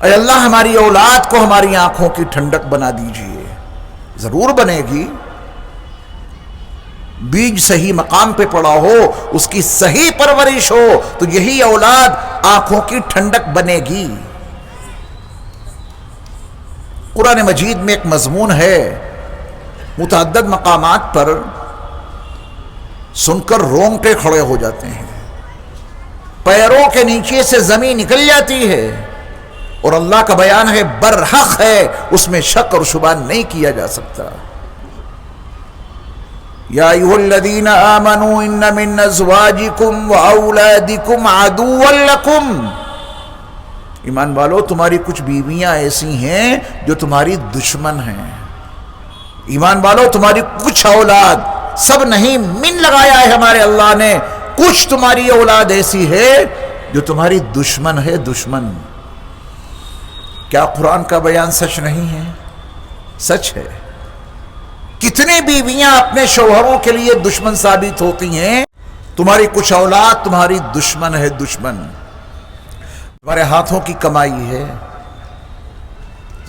اے اللہ، ہماری اولاد کو ہماری آنکھوں کی ٹھنڈک بنا دیجئے۔ ضرور بنے گی، بیج صحیح مقام پہ پڑا ہو، اس کی صحیح پرورش ہو تو یہی اولاد آنکھوں کی ٹھنڈک بنے گی۔ قرآن مجید میں ایک مضمون ہے، متعدد مقامات پر سن کر رونگٹے کھڑے ہو جاتے ہیں، پیروں کے نیچے سے زمین نکل جاتی ہے، اور اللہ کا بیان ہے، برحق ہے، اس میں شک اور شبہ نہیں کیا جا سکتا۔ یا ایھا الذین آمنوا ان من ازواجکم واولادکم عدوا لکم، ایمان والو، تمہاری کچھ بیویاں ایسی ہیں جو تمہاری دشمن ہیں۔ ایمان والو، تمہاری کچھ اولاد، سب نہیں، من لگایا ہے ہمارے اللہ نے، کچھ تمہاری اولاد ایسی ہے جو تمہاری دشمن ہے، دشمن۔ کیا قرآن کا بیان سچ نہیں ہے؟ سچ ہے۔ کتنی بیویاں اپنے شوہروں کے لیے دشمن ثابت ہوتی ہیں. تمہاری کچھ اولاد تمہاری دشمن ہے، دشمن تمہارے ہاتھوں کی کمائی ہے.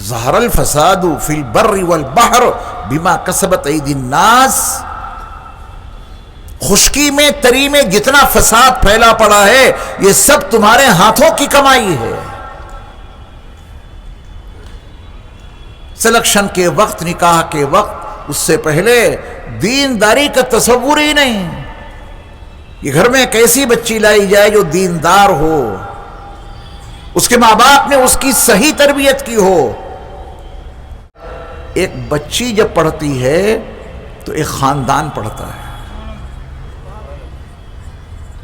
ظہر الفساد فی البر والبحر بما کسبت ایدی الناس. خشکی میں تری میں جتنا فساد پھیلا پڑا ہے یہ سب تمہارے ہاتھوں کی کمائی ہے. سلیکشن کے وقت، نکاح کے وقت، اس سے پہلے دینداری کا تصور ہی نہیں. یہ گھر میں ایک ایسی بچی لائی جائے جو دیندار ہو، اس کے ماں باپ نے اس کی صحیح تربیت کی ہو. ایک بچی جب پڑھتی ہے تو ایک خاندان پڑھتا ہے.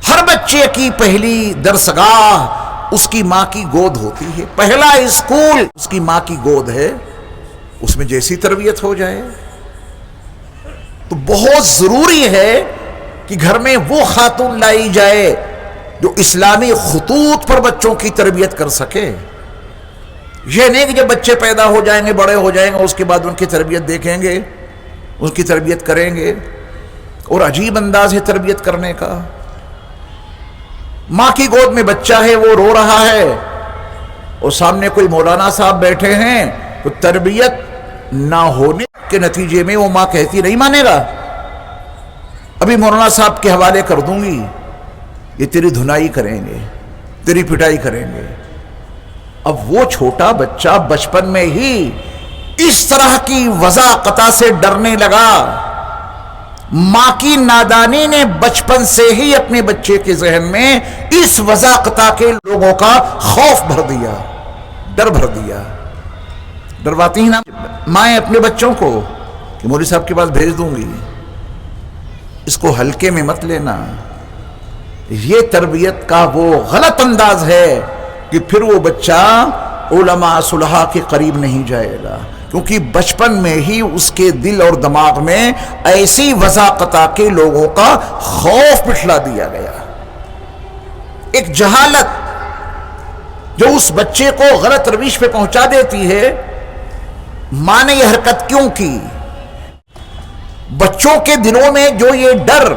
ہر بچے کی پہلی درسگاہ اس کی ماں کی گود ہوتی ہے. پہلا اسکول اس کی ماں کی گود ہے. اس میں جیسی تربیت ہو جائے تو بہت ضروری ہے کہ گھر میں وہ خاتون لائی جائے جو اسلامی خطوط پر بچوں کی تربیت کر سکے. یہ نہیں کہ جب بچے پیدا ہو جائیں گے، بڑے ہو جائیں گے، اس کے بعد ان کی تربیت دیکھیں گے، ان کی تربیت کریں گے. اور عجیب انداز ہے تربیت کرنے کا. ماں کی گود میں بچہ ہے، وہ رو رہا ہے اور سامنے کوئی مولانا صاحب بیٹھے ہیں تو تربیت نہ ہونے کے نتیجے میں وہ ماں کہتی نہیں مانے گا، ابھی مولانا صاحب کے حوالے کر دوں گی، یہ تیری دھنائی کریں گے، تیری پٹائی کریں گے. اب وہ چھوٹا بچہ بچپن میں ہی اس طرح کی وضاقتہ سے ڈرنے لگا. ماں کی نادانی نے بچپن سے ہی اپنے بچے کے ذہن میں اس وضاقتہ کے لوگوں کا خوف بھر دیا، ڈر بھر دیا. ڈرواتی ہی نا مائیں اپنے بچوں کو کہ مولوی صاحب کے پاس بھیج دوں گی، اس کو ہلکے میں مت لینا. یہ تربیت کا وہ غلط انداز ہے کہ پھر وہ بچہ علماء صلحاء کے قریب نہیں جائے گا، کیونکہ بچپن میں ہی اس کے دل اور دماغ میں ایسی وضاقتہ کے لوگوں کا خوف بٹھلا دیا گیا. ایک جہالت جو اس بچے کو غلط روش پہ پہنچا دیتی ہے. ماں نے یہ حرکت کیوں کی؟ بچوں کے دلوں میں جو یہ ڈر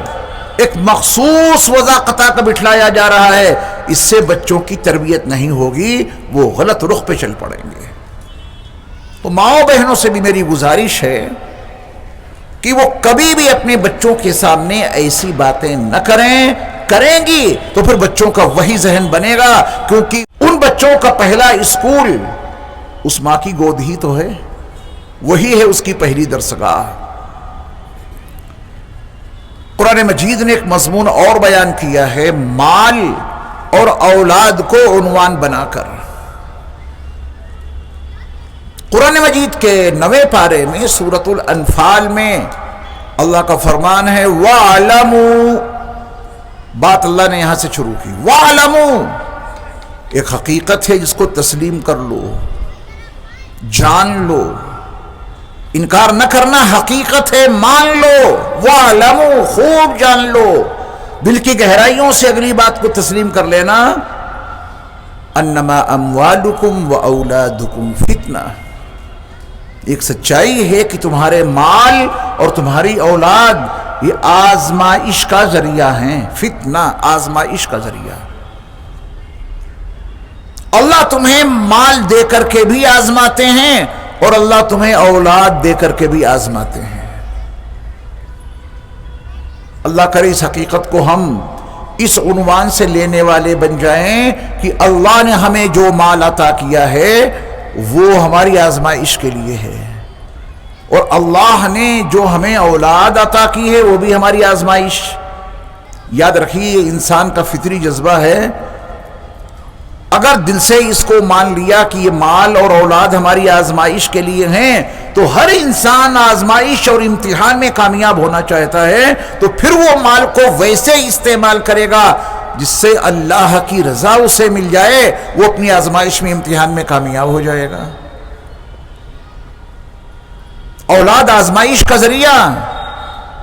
ایک مخصوص وضاقتہ کا بٹھلایا جا رہا ہے، اس سے بچوں کی تربیت نہیں ہوگی، وہ غلط رخ پہ چل پڑیں گے. تو ماؤں بہنوں سے بھی میری گزارش ہے کہ وہ کبھی بھی اپنے بچوں کے سامنے ایسی باتیں نہ کریں. کریں گی تو پھر بچوں کا وہی ذہن بنے گا، کیونکہ ان بچوں کا پہلا اسکول اس ماں کی گود ہی تو ہے، وہی ہے اس کی پہلی درسگاہ. قرآن مجید نے ایک مضمون اور بیان کیا ہے مال اور اولاد کو عنوان بنا کر. قرآن مجید کے 9ویں پارے میں سورۃ الانفال میں اللہ کا فرمان ہے وَاعْلَمُوا. بات اللہ نے یہاں سے شروع کی. وَاعْلَمُوا ایک حقیقت ہے جس کو تسلیم کر لو، جان لو، انکار نہ کرنا. حقیقت ہے، مان لو. وَاعْلَمُوا خوب جان لو، دل کی گہرائیوں سے اگلی بات کو تسلیم کر لینا. انما اموالکم واولادکم فتنہ. ایک سچائی ہے کہ تمہارے مال اور تمہاری اولاد یہ آزمائش کا ذریعہ ہیں. فتنہ آزمائش کا ذریعہ. اللہ تمہیں مال دے کر کے بھی آزماتے ہیں اور اللہ تمہیں اولاد دے کر کے بھی آزماتے ہیں. اللہ کرے اس حقیقت کو ہم اس عنوان سے لینے والے بن جائیں کہ اللہ نے ہمیں جو مال عطا کیا ہے وہ ہماری آزمائش کے لیے ہے، اور اللہ نے جو ہمیں اولاد عطا کی ہے وہ بھی ہماری آزمائش. یاد رکھیے یہ انسان کا فطری جذبہ ہے. اگر دل سے اس کو مان لیا کہ یہ مال اور اولاد ہماری آزمائش کے لیے ہیں تو ہر انسان آزمائش اور امتحان میں کامیاب ہونا چاہتا ہے، تو پھر وہ مال کو ویسے استعمال کرے گا جس سے اللہ کی رضا اسے مل جائے، وہ اپنی آزمائش میں امتحان میں کامیاب ہو جائے گا. اولاد آزمائش کا ذریعہ،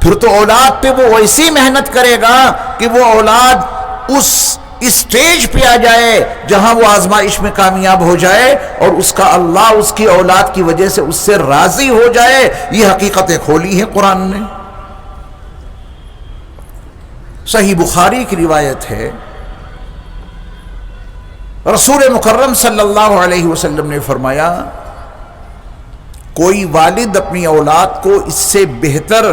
پھر تو اولاد پہ وہ ایسی محنت کرے گا کہ وہ اولاد اس اسٹیج پہ آ جائے جہاں وہ آزمائش میں کامیاب ہو جائے اور اس کا اللہ اس کی اولاد کی وجہ سے اس سے راضی ہو جائے. یہ حقیقتیں کھولی ہیں قرآن نے. صحیح بخاری کی روایت ہے، رسول مکرم صلی اللہ علیہ وسلم نے فرمایا کوئی والد اپنی اولاد کو اس سے بہتر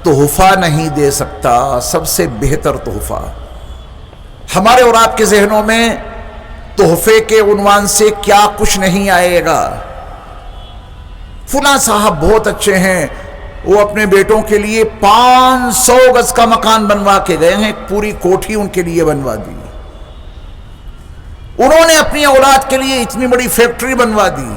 تحفہ نہیں دے سکتا. سب سے بہتر تحفہ. ہمارے اور آپ کے ذہنوں میں تحفے کے عنوان سے کیا کچھ نہیں آئے گا. فلاں صاحب بہت اچھے ہیں، وہ اپنے بیٹوں کے لیے 500 گز کا مکان بنوا کے گئے ہیں، پوری کوٹھی ان کے لیے بنوا دی. انہوں نے اپنی اولاد کے لیے اتنی بڑی فیکٹری بنوا دی.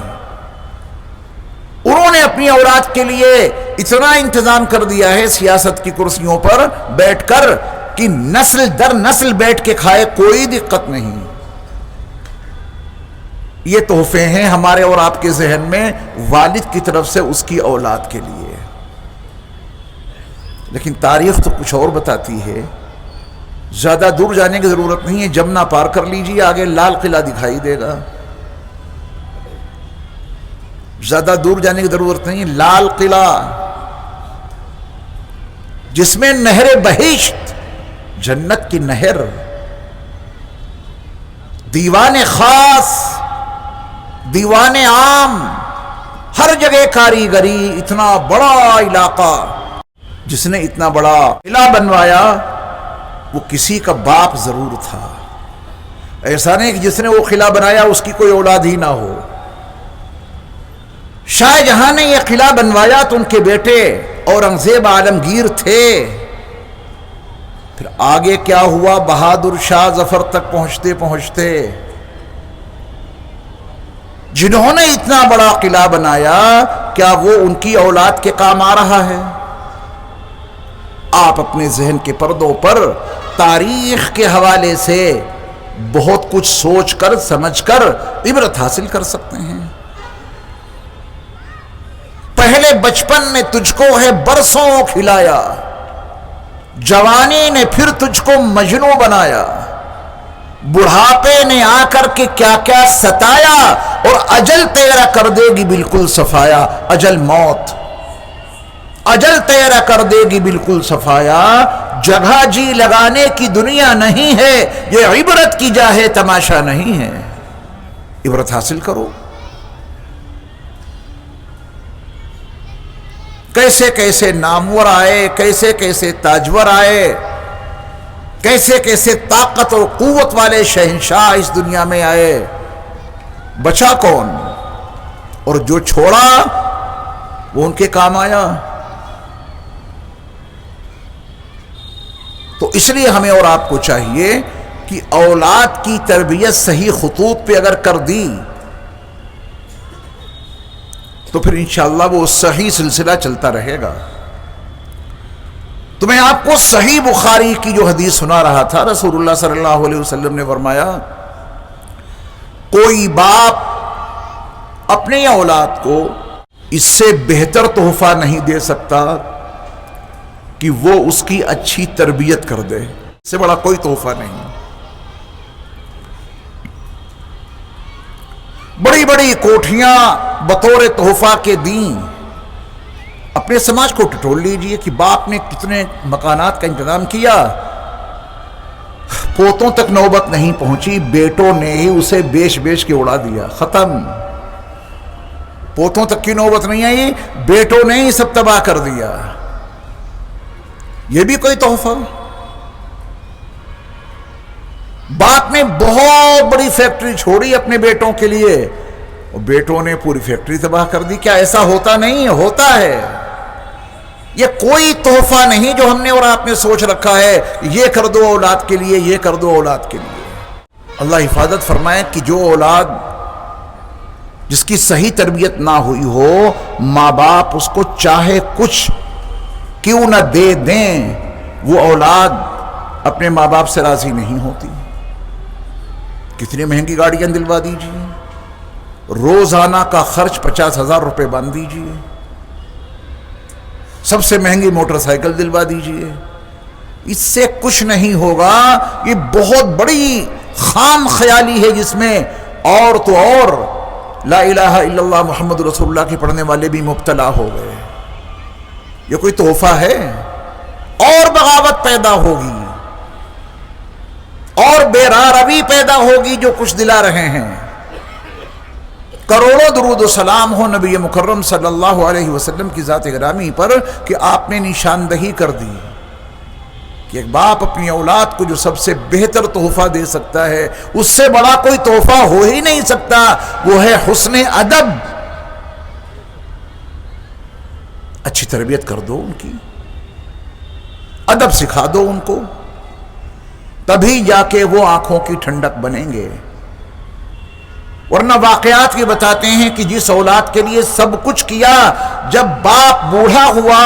انہوں نے اپنی اولاد کے لیے اتنا انتظام کر دیا ہے سیاست کی کرسیوں پر بیٹھ کر کہ نسل در نسل بیٹھ کے کھائے، کوئی دقت نہیں. یہ تحفے ہیں ہمارے اور آپ کے ذہن میں والد کی طرف سے اس کی اولاد کے لیے. لیکن تاریخ تو کچھ اور بتاتی ہے. زیادہ دور جانے کی ضرورت نہیں ہے، جمنا پار کر لیجیے، آگے لال قلعہ دکھائی دے گا. زیادہ دور جانے کی ضرورت نہیں. لال قلعہ جس میں نہر بہشت، جنت کی نہر، دیوان خاص، دیوان عام، ہر جگہ کاریگری، اتنا بڑا علاقہ. جس نے اتنا بڑا قلعہ بنوایا وہ کسی کا باپ ضرور تھا. ایسا نہیں کہ جس نے وہ قلعہ بنایا اس کی کوئی اولاد ہی نہ ہو. شاہ جہاں نے یہ قلعہ بنوایا تو ان کے بیٹے اورنگزیب عالمگیر تھے. پھر آگے کیا ہوا؟ بہادر شاہ ظفر تک پہنچتے پہنچتے جنہوں نے اتنا بڑا قلعہ بنایا، کیا وہ ان کی اولاد کے کام آ رہا ہے؟ آپ اپنے ذہن کے پردوں پر تاریخ کے حوالے سے بہت کچھ سوچ کر سمجھ کر عبرت حاصل کر سکتے ہیں. پہلے بچپن نے تجھ کو ہے برسوں کھلایا، جوانی نے پھر تجھ کو مجنوں بنایا، بڑھاپے نے آ کر کے کیا کیا ستایا، اور اجل تیرا کر دے گی بالکل صفایا. اجل موت، اجل تیرا کر دے گی بالکل صفایا. جگہ جی لگانے کی دنیا نہیں ہے، یہ عبرت کی جا ہے، تماشا نہیں ہے. عبرت حاصل کرو. کیسے کیسے نامور آئے، کیسے کیسے تاجور آئے، کیسے کیسے طاقت اور قوت والے شہنشاہ اس دنیا میں آئے. بچا کون؟ اور جو چھوڑا وہ ان کے کام آیا. تو اس لیے ہمیں اور آپ کو چاہیے کہ اولاد کی تربیت صحیح خطوط پہ اگر کر دی تو پھر انشاءاللہ وہ صحیح سلسلہ چلتا رہے گا. تو میں آپ کو صحیح بخاری کی جو حدیث سنا رہا تھا، رسول اللہ صلی اللہ علیہ وسلم نے فرمایا کوئی باپ اپنی اولاد کو اس سے بہتر تحفہ نہیں دے سکتا کہ وہ اس کی اچھی تربیت کر دے. اس سے بڑا کوئی تحفہ نہیں. بڑی بڑی کوٹھیاں بطور تحفہ کے دیں. اپنے سماج کو ٹٹول لیجئے کہ باپ نے کتنے مکانات کا انتظام کیا، پوتوں تک نوبت نہیں پہنچی، بیٹوں نے ہی اسے بیچ بیچ کے اڑا دیا. ختم. پوتوں تک کی نوبت نہیں آئی، بیٹوں نے ہی سب تباہ کر دیا. یہ بھی کوئی تحفہ؟ باپ نے بہت بڑی فیکٹری چھوڑی اپنے بیٹوں کے لیے، اور بیٹوں نے پوری فیکٹری تباہ کر دی. کیا ایسا ہوتا نہیں؟ ہوتا ہے. یہ کوئی تحفہ نہیں جو ہم نے اور آپ نے سوچ رکھا ہے یہ کر دو اولاد کے لیے، یہ کر دو اولاد کے لیے. اللہ حفاظت فرمائے کہ جو اولاد جس کی صحیح تربیت نہ ہوئی ہو، ماں باپ اس کو چاہے کچھ کیوں نہ دے دیں، وہ اولاد اپنے ماں باپ سے راضی نہیں ہوتی. کتنی مہنگی گاڑیاں دلوا دیجیے، روزانہ کا خرچ 50,000 روپے باندھ دیجیے، سب سے مہنگی موٹر سائیکل دلوا دیجیے، اس سے کچھ نہیں ہوگا. یہ بہت بڑی خام خیالی ہے جس میں اور تو اور لا الہ الا اللہ محمد رسول اللہ کے پڑھنے والے بھی مبتلا ہو گئے. یہ کوئی تحفہ ہے؟ اور بغاوت پیدا ہوگی اور بے راروی پیدا ہوگی جو کچھ دلا رہے ہیں. کروڑوں درود و سلام ہو نبی مکرم صلی اللہ علیہ وسلم کی ذات گرامی پر کہ آپ نے نشاندہی کر دی کہ ایک باپ اپنی اولاد کو جو سب سے بہتر تحفہ دے سکتا ہے اس سے بڑا کوئی تحفہ ہو ہی نہیں سکتا، وہ ہے حسن ادب. اچھی تربیت کر دو ان کی، ادب سکھا دو ان کو، تبھی جا کے وہ آنکھوں کی ٹھنڈک بنیں گے. ورنہ واقعات یہ بتاتے ہیں کہ جس اولاد کے لیے سب کچھ کیا، جب باپ بوڑھا ہوا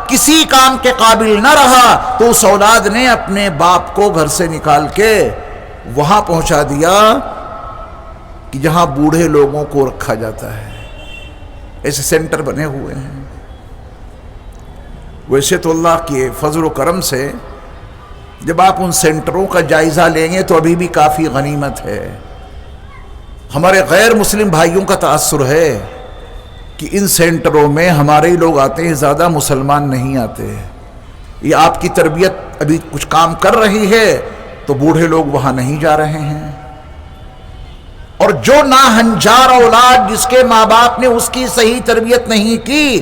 کسی کام کے قابل نہ رہا تو اس اولاد نے اپنے باپ کو گھر سے نکال کے وہاں پہنچا دیا کہ جہاں بوڑھے لوگوں کو رکھا جاتا ہے. ایسے سینٹر بنے ہوئے ہیں. ویسے تو اللہ کے فضل و کرم سے جب آپ ان سینٹروں کا جائزہ لیں گے تو ابھی بھی کافی غنیمت ہے. ہمارے غیر مسلم بھائیوں کا تاثر ہے کہ ان سینٹروں میں ہمارے ہی لوگ آتے ہیں، زیادہ مسلمان نہیں آتے. یہ آپ کی تربیت ابھی کچھ کام کر رہی ہے تو بوڑھے لوگ وہاں نہیں جا رہے ہیں. اور جو ناہنجار اولاد جس کے ماں باپ نے اس کی صحیح تربیت نہیں کی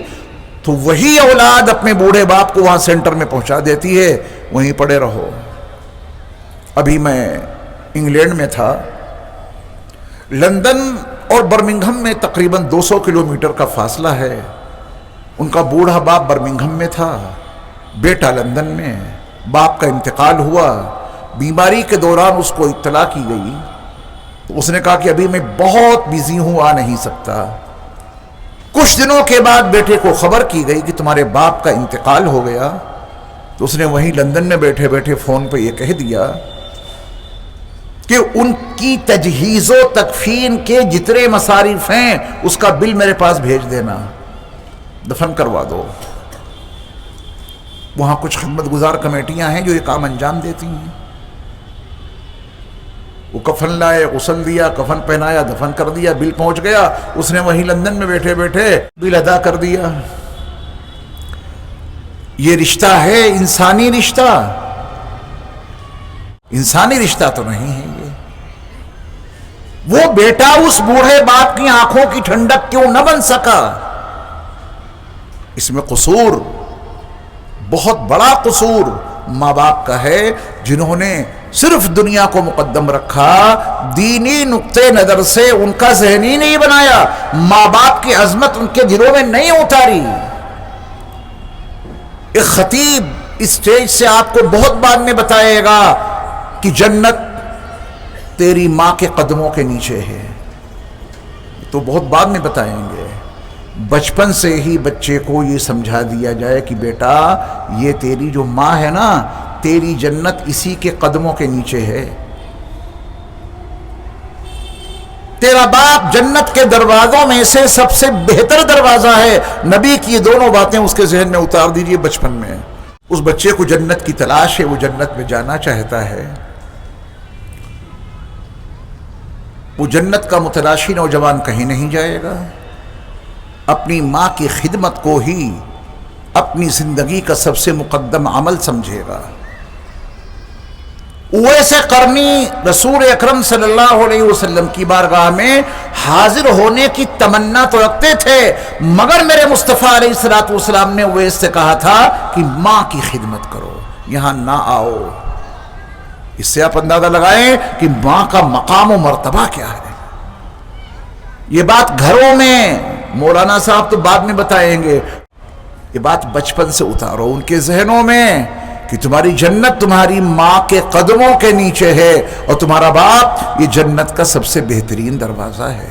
تو وہی اولاد اپنے بوڑھے باپ کو وہاں سینٹر میں پہنچا دیتی ہے، وہیں پڑے رہو. ابھی میں انگلینڈ میں تھا. لندن اور برمنگھم میں تقریباً 200 کلومیٹر کا فاصلہ ہے. ان کا بوڑھا باپ برمنگھم میں تھا، بیٹا لندن میں. باپ کا انتقال ہوا، بیماری کے دوران اس کو اطلاع کی گئی تو اس نے کہا کہ ابھی میں بہت بزی ہوں، آ نہیں سکتا. کچھ دنوں کے بعد بیٹے کو خبر کی گئی کہ تمہارے باپ کا انتقال ہو گیا. تو اس نے وہیں لندن میں بیٹھے بیٹھے فون پہ یہ کہہ دیا کہ ان کی تجہیز و تکفین کے جتنے مصارف ہیں اس کا بل میرے پاس بھیج دینا، دفن کروا دو. وہاں کچھ خدمت گزار کمیٹیاں ہیں جو یہ کام انجام دیتی ہیں. وہ کفن لائے، غسل دیا، کفن پہنایا، دفن کر دیا، بل پہنچ گیا. اس نے وہیں لندن میں بیٹھے بیٹھے بل ادا کر دیا. یہ رشتہ ہے انسانی رشتہ؟ انسانی رشتہ تو نہیں ہے یہ. وہ بیٹا اس بوڑھے باپ کی آنکھوں کی ٹھنڈک کیوں نہ بن سکا؟ اس میں قصور، بہت بڑا قصور ماں باپ کا ہے، جنہوں نے صرف دنیا کو مقدم رکھا، دینی نقطے نظر سے ان کا ذہنی نہیں بنایا، ماں باپ کی عظمت ان کے دلوں میں نہیں اتاری. ایک خطیب اسٹیج سے آپ کو بہت بعد میں بتائے گا کہ جنت تیری ماں کے قدموں کے نیچے ہے، تو بہت بعد میں بتائیں گے. بچپن سے ہی بچے کو یہ سمجھا دیا جائے کہ بیٹا یہ تیری جو ماں ہے نا، تیری جنت اسی کے قدموں کے نیچے ہے. تیرا باپ جنت کے دروازوں میں سے سب سے بہتر دروازہ ہے. نبی کی یہ دونوں باتیں اس کے ذہن میں اتار دیجئے بچپن میں. اس بچے کو جنت کی تلاش ہے، وہ جنت میں جانا چاہتا ہے. وہ جنت کا متلاشی نوجوان کہیں نہیں جائے گا، اپنی ماں کی خدمت کو ہی اپنی زندگی کا سب سے مقدم عمل سمجھے گا. اویس قرنی رسول اکرم صلی اللہ علیہ وسلم کی بارگاہ میں حاضر ہونے کی تمنا تو رکھتے تھے، مگر میرے مصطفیٰ علیہ الصلوۃ والسلام نے اویس سے کہا تھا کہ ماں کی خدمت کرو، یہاں نہ آؤ. اس سے آپ اندازہ لگائیں کہ ماں کا مقام و مرتبہ کیا ہے. یہ بات گھروں میں مولانا صاحب تو بعد میں بتائیں گے، یہ بات بچپن سے اتارو ان کے ذہنوں میں کہ تمہاری جنت تمہاری ماں کے قدموں کے نیچے ہے اور تمہارا باپ یہ جنت کا سب سے بہترین دروازہ ہے.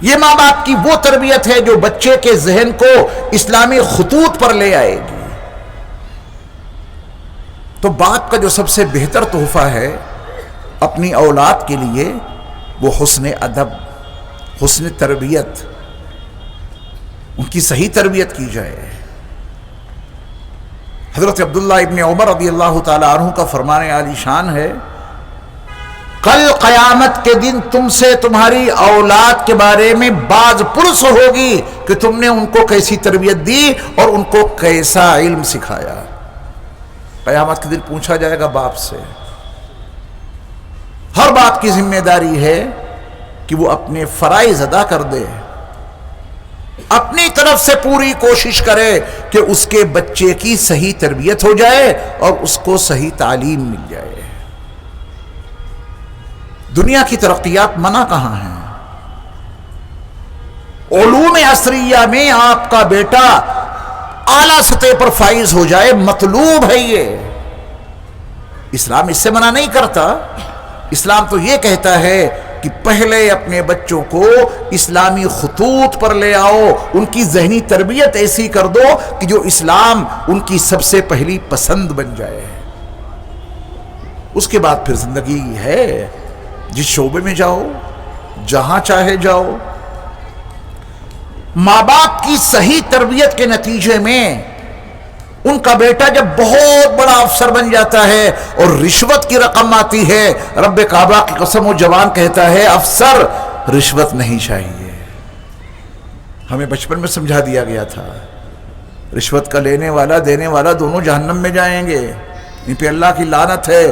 یہ ماں باپ کی وہ تربیت ہے جو بچے کے ذہن کو اسلامی خطوط پر لے آئے گی. تو باپ کا جو سب سے بہتر تحفہ ہے اپنی اولاد کے لیے وہ حسن ادب، حسن تربیت، ان کی صحیح تربیت کی جائے. حضرت عبداللہ ابن عمر رضی اللہ تعالیٰ عنہ کا فرمان عالی شان ہے، کل قیامت کے دن تم سے تمہاری اولاد کے بارے میں باز پرس ہوگی کہ تم نے ان کو کیسی تربیت دی اور ان کو کیسا علم سکھایا۔ قیامت کے دن پوچھا جائے گا باپ سے۔ ہر باپ کی ذمہ داری ہے کہ وہ اپنے فرائض ادا کر دے، اپنی طرف سے پوری کوشش کرے کہ اس کے بچے کی صحیح تربیت ہو جائے اور اس کو صحیح تعلیم مل جائے۔ دنیا کی ترقیات منع کہاں ہیں؟ علوم عصریہ میں آپ کا بیٹا اعلیٰ سطح پر فائز ہو جائے، مطلوب ہے یہ۔ اسلام اس سے منع نہیں کرتا، اسلام تو یہ کہتا ہے کہ پہلے اپنے بچوں کو اسلامی خطوط پر لے آؤ، ان کی ذہنی تربیت ایسی کر دو کہ جو اسلام ان کی سب سے پہلی پسند بن جائے۔ اس کے بعد پھر زندگی ہے، جس شعبے میں جاؤ، جہاں چاہے جاؤ۔ ماں باپ کی صحیح تربیت کے نتیجے میں ان کا بیٹا جب بہت بڑا افسر بن جاتا ہے اور رشوت کی رقم آتی ہے، رب کعبہ کی قسم و جوان کہتا ہے افسر رشوت نہیں چاہیے۔ ہمیں بچپن میں سمجھا دیا گیا تھا رشوت کا لینے والا دینے والا دونوں جہنم میں جائیں گے، ان پہ اللہ کی لعنت ہے۔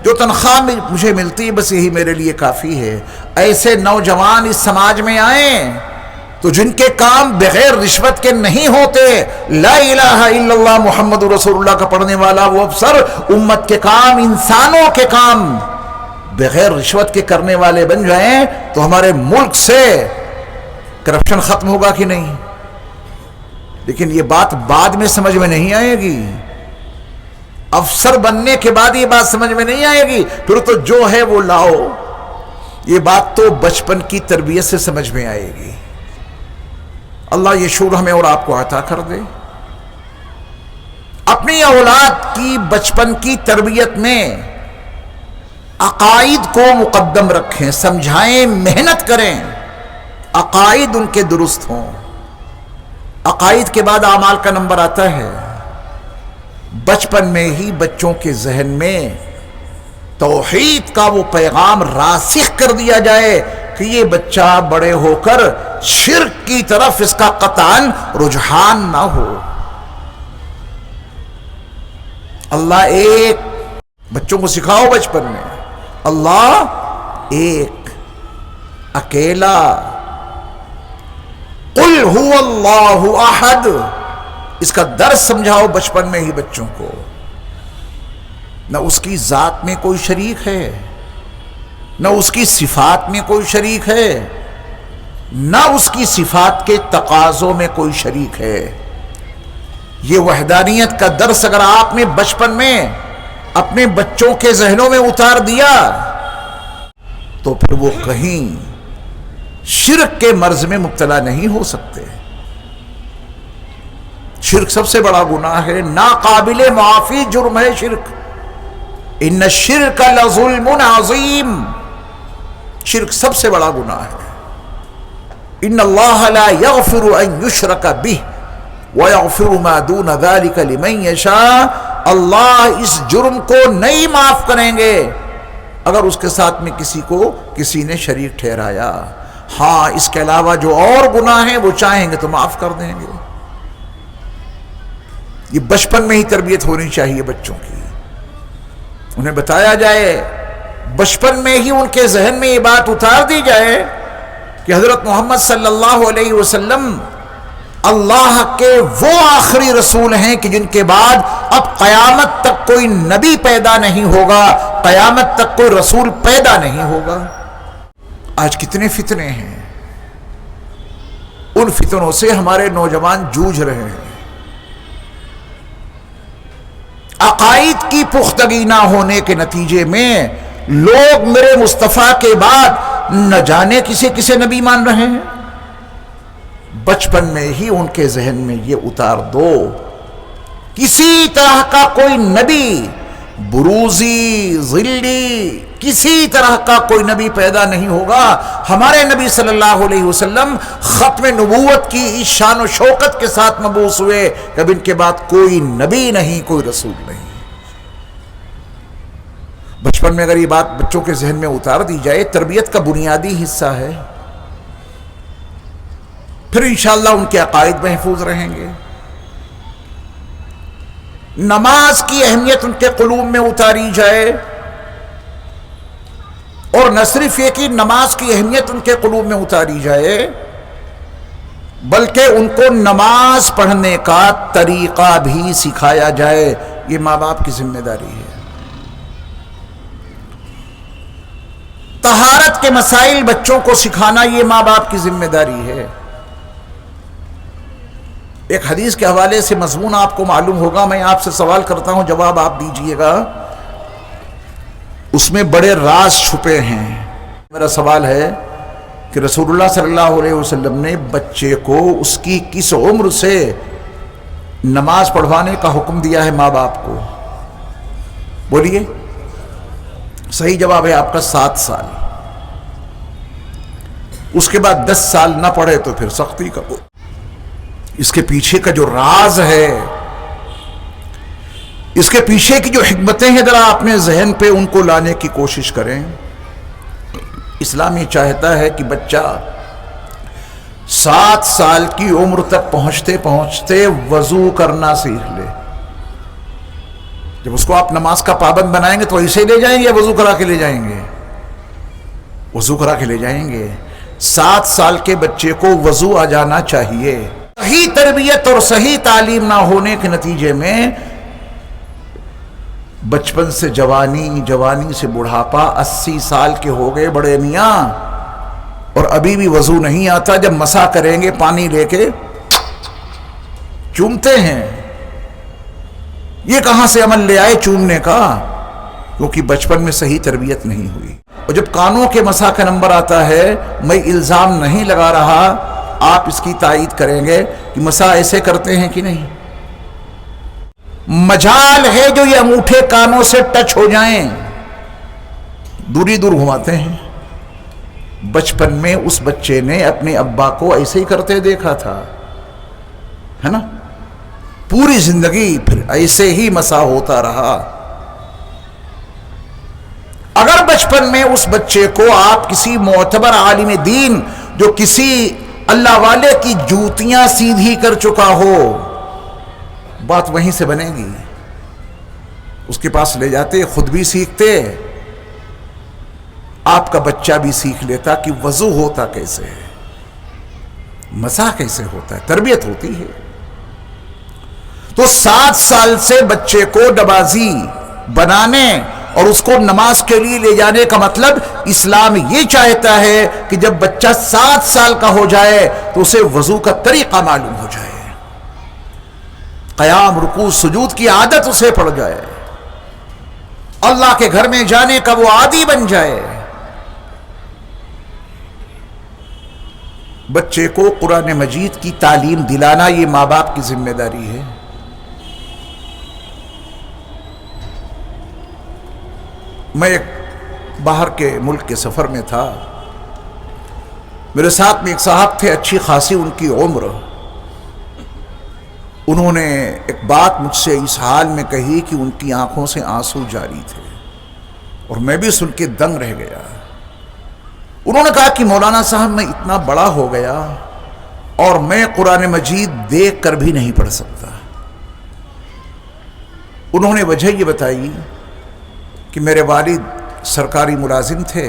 جو تنخواہ مجھے ملتی ہے بس یہی میرے لیے کافی ہے۔ ایسے نوجوان اس سماج میں آئیں تو جن کے کام بغیر رشوت کے نہیں ہوتے، لا الہ الا اللہ محمد رسول اللہ کا پڑھنے والا وہ افسر امت کے کام، انسانوں کے کام بغیر رشوت کے کرنے والے بن جائیں تو ہمارے ملک سے کرپشن ختم ہوگا کہ نہیں؟ لیکن یہ بات بعد میں سمجھ میں نہیں آئے گی، افسر بننے کے بعد یہ بات سمجھ میں نہیں آئے گی، پھر تو جو ہے وہ لاؤ۔ یہ بات تو بچپن کی تربیت سے سمجھ میں آئے گی۔ اللہ یہ شعور ہمیں اور آپ کو عطا کر دے۔ اپنی اولاد کی بچپن کی تربیت میں عقائد کو مقدم رکھیں، سمجھائیں، محنت کریں، عقائد ان کے درست ہوں۔ عقائد کے بعد اعمال کا نمبر آتا ہے۔ بچپن میں ہی بچوں کے ذہن میں توحید کا وہ پیغام راسخ کر دیا جائے کہ یہ بچہ بڑے ہو کر شرک کی طرف اس کا قطعاً رجحان نہ ہو۔ اللہ ایک، بچوں کو سکھاؤ بچپن میں اللہ ایک، اکیلا، قل هو اللہ احد، اس کا درس سمجھاؤ بچپن میں ہی بچوں کو۔ نہ اس کی ذات میں کوئی شریک ہے، نہ اس کی صفات میں کوئی شریک ہے، نہ اس کی صفات کے تقاضوں میں کوئی شریک ہے۔ یہ وحدانیت کا درس اگر آپ نے بچپن میں اپنے بچوں کے ذہنوں میں اتار دیا تو پھر وہ کہیں شرک کے مرض میں مبتلا نہیں ہو سکتے۔ شرک سب سے بڑا گناہ ہے، ناقابل معافی جرم ہے شرک۔ ان الشرک لظلم عظیم، شرک سب سے بڑا گناہ ہے۔ ان اللہ لا یغفر ان یشرک بہ ویغفر ما دون ذلک لمن یشاء، اللہ اس جرم کو نہیں معاف کریں گے اگر اس کے ساتھ میں کسی نے شریک ٹھہرایا۔ ہاں اس کے علاوہ جو اور گناہ ہیں وہ چاہیں گے تو معاف کر دیں گے۔ یہ بچپن میں ہی تربیت ہونی چاہیے بچوں کی، انہیں بتایا جائے، بچپن میں ہی ان کے ذہن میں یہ بات اتار دی جائے کہ حضرت محمد صلی اللہ علیہ وسلم اللہ کے وہ آخری رسول ہیں کہ جن کے بعد اب قیامت تک کوئی نبی پیدا نہیں ہوگا، قیامت تک کوئی رسول پیدا نہیں ہوگا۔ آج کتنے فتنے ہیں، ان فتنوں سے ہمارے نوجوان جوجھ رہے ہیں۔ عقائد کی پختگی نہ ہونے کے نتیجے میں لوگ میرے مصطفیٰ کے بعد نہ جانے کسے نبی مان رہے ہیں۔ بچپن میں ہی ان کے ذہن میں یہ اتار دو، کسی طرح کا کوئی نبی بروزی، ظلی، کسی طرح کا کوئی نبی پیدا نہیں ہوگا۔ ہمارے نبی صلی اللہ علیہ وسلم ختم نبوت کی اس شان و شوکت کے ساتھ مبعوث ہوئے کہ اب ان کے بعد کوئی نبی نہیں، کوئی رسول نہیں۔ بچپن میں اگر یہ بات بچوں کے ذہن میں اتار دی جائے، تربیت کا بنیادی حصہ ہے، پھر انشاءاللہ ان کے عقائد محفوظ رہیں گے۔ نماز کی اہمیت ان کے قلوب میں اتاری جائے، اور نہ صرف یہ کہ نماز کی اہمیت ان کے قلوب میں اتاری جائے، بلکہ ان کو نماز پڑھنے کا طریقہ بھی سکھایا جائے۔ یہ ماں باپ کی ذمہ داری ہے۔ طہارت کے مسائل بچوں کو سکھانا یہ ماں باپ کی ذمہ داری ہے۔ ایک حدیث کے حوالے سے مضمون آپ کو معلوم ہوگا، میں آپ سے سوال کرتا ہوں، جواب آپ دیجئے گا۔ اس میں بڑے راز چھپے ہیں۔ میرا سوال ہے کہ رسول اللہ صلی اللہ علیہ وسلم نے بچے کو اس کی کس عمر سے نماز پڑھوانے کا حکم دیا ہے ماں باپ کو؟ بولیے۔ صحیح جواب ہے آپ کا 7 سال۔ اس کے بعد 10 سال نہ پڑھے تو پھر سختی کرو۔ اس کے پیچھے کا جو راز ہے، اس کے پیچھے کی جو حکمتیں ہیں، ذرا اپنے ذہن پہ ان کو لانے کی کوشش کریں۔ اسلام یہ چاہتا ہے کہ بچہ 7 سال کی عمر تک پہنچتے پہنچتے وضو کرنا سیکھ لے۔ جب اس کو آپ نماز کا پابند بنائیں گے تو ایسے لے جائیں گے، وضو کرا کے لے جائیں گے؟ وضو کرا کے لے جائیں گے۔ 7 سال کے بچے کو وضو آ جانا چاہیے۔ صحیح تربیت اور صحیح تعلیم نہ ہونے کے نتیجے میں بچپن سے جوانی، جوانی سے بڑھاپا، 80 سال کے ہو گئے بڑے میاں، اور ابھی بھی وضو نہیں آتا۔ جب مسح کریں گے پانی لے کے چومتے ہیں۔ یہ کہاں سے عمل لے آئے چومنے کا؟ کیونکہ بچپن میں صحیح تربیت نہیں ہوئی۔ اور جب کانوں کے مسح کا نمبر آتا ہے، میں الزام نہیں لگا رہا، آپ اس کی تائید کریں گے کہ مسح ایسے کرتے ہیں کہ نہیں؟ مجال ہے جو یہ انگوٹھے کانوں سے ٹچ ہو جائیں، دوری دور گھماتے ہیں۔ بچپن میں اس بچے نے اپنے ابا کو ایسے ہی کرتے دیکھا تھا، ہے نا؟ پوری زندگی پھر ایسے ہی مسح ہوتا رہا۔ اگر بچپن میں اس بچے کو آپ کسی معتبر عالم دین جو کسی اللہ والے کی جوتیاں سیدھی کر چکا ہو، بات وہیں سے بنے گی، اس کے پاس لے جاتے، خود بھی سیکھتے، آپ کا بچہ بھی سیکھ لیتا کہ وضو ہوتا کیسے ہے، مسح کیسے ہوتا ہے، تربیت ہوتی ہے۔ تو 7 سال سے بچے کو نمازی بنانے اور اس کو نماز کے لیے لے جانے کا مطلب اسلام یہ چاہتا ہے کہ جب بچہ 7 سال کا ہو جائے تو اسے وضو کا طریقہ معلوم ہو جائے، قیام، رکوع، سجود کی عادت اسے پڑ جائے، اللہ کے گھر میں جانے کا وہ عادی بن جائے۔ بچے کو قرآن مجید کی تعلیم دلانا یہ ماں باپ کی ذمہ داری ہے۔ میں ایک باہر کے ملک کے سفر میں تھا، میرے ساتھ میں ایک صاحب تھے، اچھی خاصی ان کی عمر۔ انہوں نے ایک بات مجھ سے اس حال میں کہی کہ ان کی آنکھوں سے آنسو جاری تھے، اور میں بھی سن کے دنگ رہ گیا۔ انہوں نے کہا کہ مولانا صاحب میں اتنا بڑا ہو گیا اور میں قرآن مجید دیکھ کر بھی نہیں پڑھ سکتا۔ انہوں نے وجہ یہ بتائی کہ میرے والد سرکاری ملازم تھے،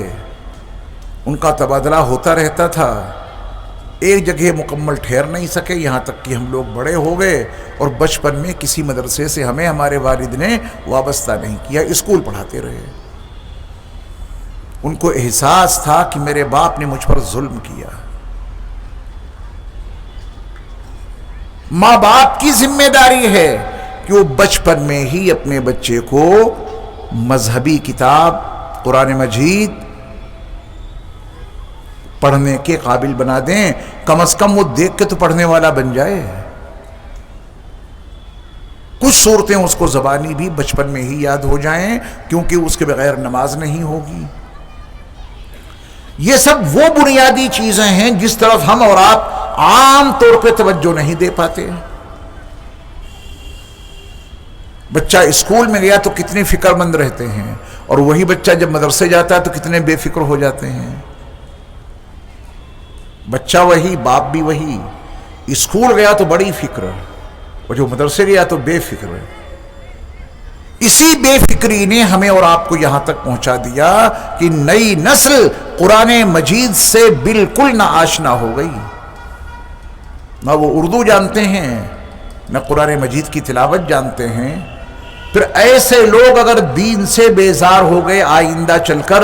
ان کا تبادلہ ہوتا رہتا تھا، ایک جگہ مکمل ٹھہر نہیں سکے، یہاں تک کہ ہم لوگ بڑے ہو گئے اور بچپن میں کسی مدرسے سے ہمیں ہمارے والد نے وابستہ نہیں کیا، اسکول پڑھاتے رہے۔ ان کو احساس تھا کہ میرے باپ نے مجھ پر ظلم کیا۔ ماں باپ کی ذمہ داری ہے کہ وہ بچپن میں ہی اپنے بچے کو مذہبی کتاب قرآن مجید پڑھنے کے قابل بنا دیں، کم از کم وہ دیکھ کے تو پڑھنے والا بن جائے۔ کچھ صورتیں اس کو زبانی بھی بچپن میں ہی یاد ہو جائیں، کیونکہ اس کے بغیر نماز نہیں ہوگی۔ یہ سب وہ بنیادی چیزیں ہیں جس طرف ہم اور آپ عام طور پہ توجہ نہیں دے پاتے۔ بچہ اسکول میں گیا تو کتنے فکر مند رہتے ہیں، اور وہی بچہ جب مدرسے جاتا ہے تو کتنے بے فکر ہو جاتے ہیں۔ بچہ وہی، باپ بھی وہی، اسکول گیا تو بڑی فکر، اور جو مدرسے گیا تو بے فکر ہے۔ اسی بے فکری نے ہمیں اور آپ کو یہاں تک پہنچا دیا کہ نئی نسل قرآن مجید سے بالکل نہ آشنا ہو گئی، نہ وہ اردو جانتے ہیں، نہ قرآن مجید کی تلاوت جانتے ہیں۔ پھر ایسے لوگ اگر دین سے بیزار ہو گئے آئندہ چل کر،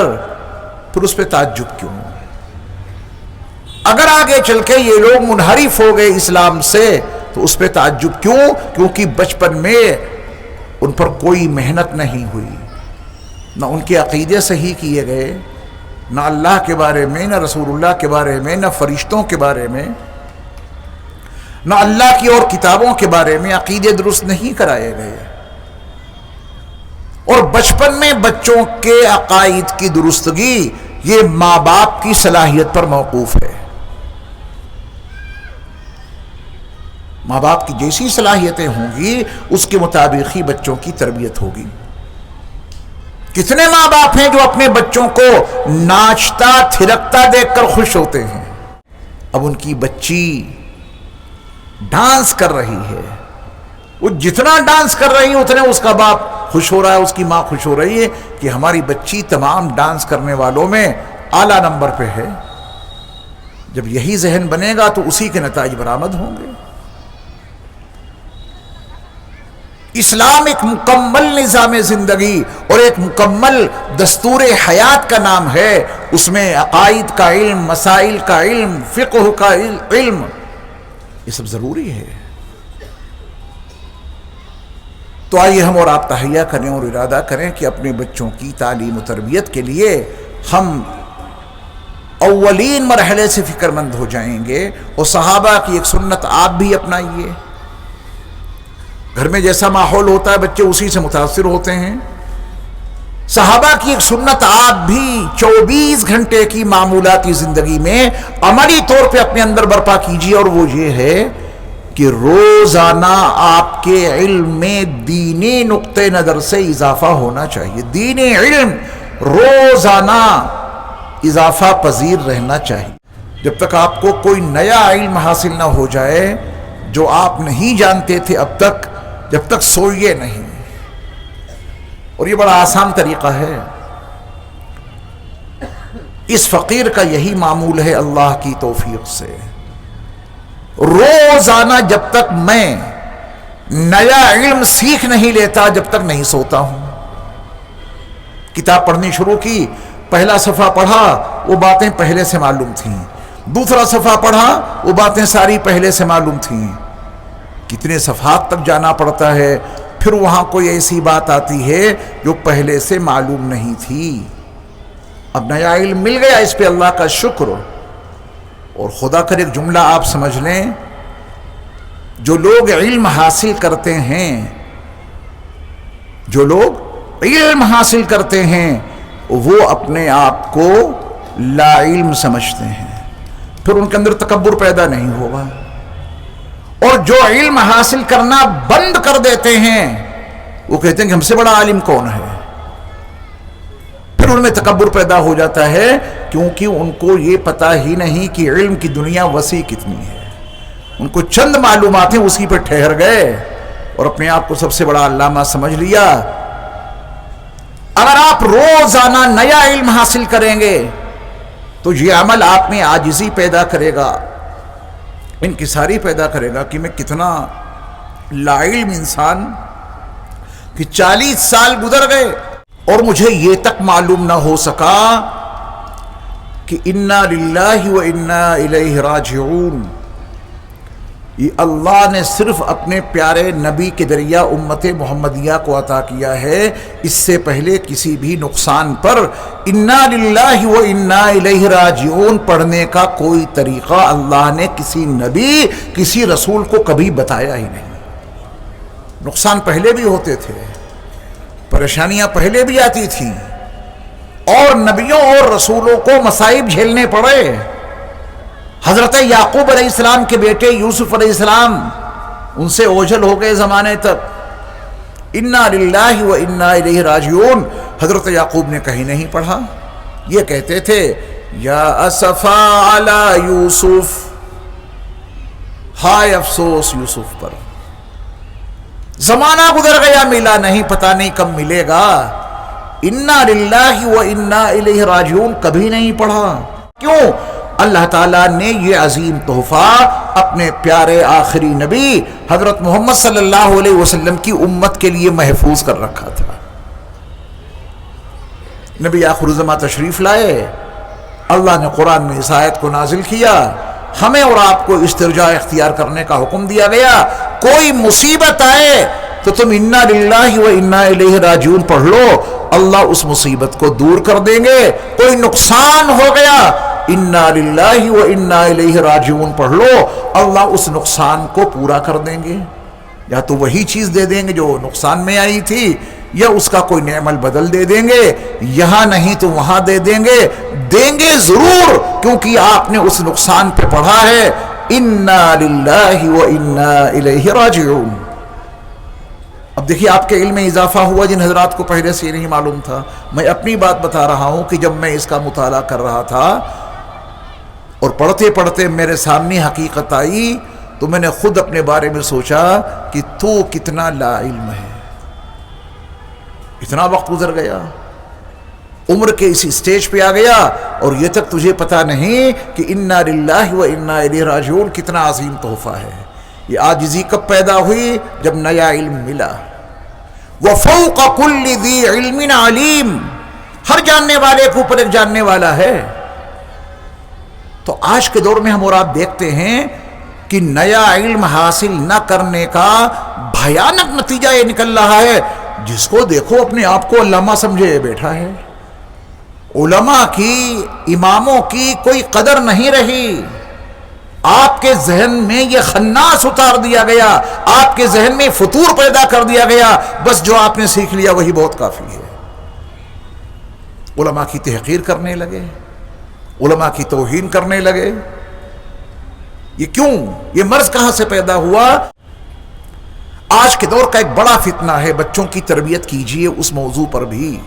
پھر اس پہ تعجب کیوں؟ اگر آگے چل کے یہ لوگ منحرف ہو گئے اسلام سے تو اس پہ تعجب کیوں؟ کیونکہ بچپن میں ان پر کوئی محنت نہیں ہوئی، نہ ان کے عقیدے صحیح کیے گئے، نہ اللہ کے بارے میں، نہ رسول اللہ کے بارے میں، نہ فرشتوں کے بارے میں، نہ اللہ کی اور کتابوں کے بارے میں عقیدے درست نہیں کرائے گئے۔ اور بچپن میں بچوں کے عقائد کی درستگی یہ ماں باپ کی صلاحیت پر موقوف ہے۔ ماں باپ کی جیسی صلاحیتیں ہوں گی اس کے مطابق ہی بچوں کی تربیت ہوگی۔ کتنے ماں باپ ہیں جو اپنے بچوں کو ناچتا تھرکتا دیکھ کر خوش ہوتے ہیں؟ اب ان کی بچی ڈانس کر رہی ہے، وہ جتنا ڈانس کر رہی ہے اتنے اس کا باپ خوش ہو رہا ہے، اس کی ماں خوش ہو رہی ہے کہ ہماری بچی تمام ڈانس کرنے والوں میں اعلیٰ نمبر پہ ہے۔ جب یہی ذہن بنے گا تو اسی کے نتائج برآمد ہوں گے۔ اسلام ایک مکمل نظام زندگی اور ایک مکمل دستور حیات کا نام ہے۔ اس میں عقائد کا علم، مسائل کا علم، فقہ کا علم، یہ سب ضروری ہے۔ تو آئیے ہم اور آپ تہیہ کریں اور ارادہ کریں کہ اپنے بچوں کی تعلیم و تربیت کے لیے ہم اولین مرحلے سے فکر مند ہو جائیں گے، اور صحابہ کی ایک سنت آپ بھی اپنائیے۔ گھر میں جیسا ماحول ہوتا ہے بچے اسی سے متاثر ہوتے ہیں۔ صحابہ کی ایک سنت آپ بھی 24 گھنٹے کی معمولاتی زندگی میں عملی طور پہ اپنے اندر برپا کیجیے، اور وہ یہ ہے کہ روزانہ آپ کے علم میں دینی نقطہ نظر سے اضافہ ہونا چاہیے۔ دینی علم روزانہ اضافہ پذیر رہنا چاہیے۔ جب تک آپ کو کوئی نیا علم حاصل نہ ہو جائے جو آپ نہیں جانتے تھے اب تک، جب تک سوئیے نہیں۔ اور یہ بڑا آسان طریقہ ہے۔ اس فقیر کا یہی معمول ہے اللہ کی توفیق سے۔ روزانہ جب تک میں نیا علم سیکھ نہیں لیتا جب تک نہیں سوتا ہوں۔ کتاب پڑھنی شروع کی، پہلا صفحہ پڑھا، وہ باتیں پہلے سے معلوم تھیں، دوسرا صفحہ پڑھا، وہ باتیں ساری پہلے سے معلوم تھیں۔ کتنے صفحات تک جانا پڑتا ہے، پھر وہاں کوئی ایسی بات آتی ہے جو پہلے سے معلوم نہیں تھی۔ اب نیا علم مل گیا، اس پہ اللہ کا شکر۔ اور خدا کر ایک جملہ آپ سمجھ لیں، جو لوگ علم حاصل کرتے ہیں، جو لوگ علم حاصل کرتے ہیں وہ اپنے آپ کو لا علم سمجھتے ہیں، پھر ان کے اندر تکبر پیدا نہیں ہوگا۔ اور جو علم حاصل کرنا بند کر دیتے ہیں وہ کہتے ہیں کہ ہم سے بڑا عالم کون ہے، پھر ان میں تکبر پیدا ہو جاتا ہے، کیونکہ ان کو یہ پتا ہی نہیں کہ علم کی دنیا وسیع کتنی ہے۔ ان کو چند معلومات ہیں، اسی پہ ٹھہر گئے اور اپنے آپ کو سب سے بڑا علامہ سمجھ لیا۔ اگر آپ روزانہ نیا علم حاصل کریں گے تو یہ عمل آپ میں عاجزی پیدا کرے گا، انکساری پیدا کرے گا کہ میں کتنا لا علم انسان، کہ 40 سال گزر گئے اور مجھے یہ تک معلوم نہ ہو سکا کہ انا للہ و انا الیہ راجعون، یہ اللہ نے صرف اپنے پیارے نبی کے ذریعہ امت محمدیہ کو عطا کیا ہے۔ اس سے پہلے کسی بھی نقصان پر انا للہ و انا الیہ راجعون پڑھنے کا کوئی طریقہ اللہ نے کسی نبی، کسی رسول کو کبھی بتایا ہی نہیں۔ نقصان پہلے بھی ہوتے تھے، پریشانیاں پہلے بھی آتی تھیں، اور نبیوں اور رسولوں کو مصائب جھیلنے پڑے۔ حضرت یعقوب علیہ السلام کے بیٹے یوسف علیہ السلام ان سے اوجھل ہو گئے زمانے تک۔ انا للہ و انا الیہ راجعون حضرت یعقوب نے کہیں نہیں پڑھا، یہ کہتے تھے یا اسفا علی یوسف، ہائے افسوس یوسف پر، زمانہ گزر گیا ملا نہیں، پتہ نہیں کب ملے گا۔ انا للہ و انا الیہ راجعون کبھی نہیں پڑھا، کیوں؟ اللہ تعالیٰ نے یہ عظیم تحفہ اپنے پیارے آخری نبی حضرت محمد صلی اللہ علیہ وسلم کی امت کے لیے محفوظ کر رکھا تھا۔ نبی آخر الزماں تشریف لائے، اللہ نے قرآن میں اس آیت کو نازل کیا، ہمیں اور آپ کو استرجاع اختیار کرنے کا حکم دیا گیا۔ کوئی مصیبت آئے تو تم انا للہ و انا الیہ راجعون پڑھ لو، اللہ اس مصیبت کو دور کر دیں گے۔ کوئی نقصان ہو گیا، انا للہ و انا الیہ راجعون پڑھ لو، اللہ اس نقصان کو پورا کر دیں گے۔ یا تو وہی چیز دے دیں گے جو نقصان میں آئی تھی، یا اس کا کوئی نعم البدل دے دیں گے، یہاں نہیں تو وہاں دے دیں گے ضرور، کیونکہ آپ نے اس نقصان پہ پڑھا ہے انا للہ و انا الیہ راجعون۔ اب دیکھیے آپ کے علم میں اضافہ ہوا جن حضرات کو پہلے سے نہیں معلوم تھا۔ میں اپنی بات بتا رہا ہوں کہ جب میں اس کا مطالعہ کر رہا تھا اور پڑھتے پڑھتے میرے سامنے حقیقت آئی تو میں نے خود اپنے بارے میں سوچا کہ تو کتنا لا علم ہے، اتنا وقت گزر گیا، عمر کے اس اسٹیج پہ آ گیا اور یہ تک تجھے پتا نہیں کہ انا للہ و انا الیہ راجعون کتنا عظیم تحفہ ہے۔ یہ عاجزی کب پیدا ہوئی؟ جب نیا علم ملا۔ وَفَوْقَ كُلِّ ذِي عِلْمٍ عَلِيمٍ، ہر جاننے والے کے اوپر ایک جاننے والا ہے۔ تو آج کے دور میں ہم اور آپ دیکھتے ہیں کہ نیا علم حاصل نہ کرنے کا بھیانک نتیجہ یہ نکل رہا ہے، جس کو دیکھو اپنے آپ کو علامہ سمجھے بیٹھا ہے۔ علماء کی، اماموں کی کوئی قدر نہیں رہی۔ آپ کے ذہن میں یہ خناس اتار دیا گیا، آپ کے ذہن میں فطور پیدا کر دیا گیا، بس جو آپ نے سیکھ لیا وہی بہت کافی ہے۔ علماء کی تحقیر کرنے لگے، علماء کی توہین کرنے لگے۔ یہ کیوں؟ یہ مرض کہاں سے پیدا ہوا؟ آج کے دور کا ایک بڑا فتنہ ہے، بچوں کی تربیت کیجئے اس موضوع پر بھی،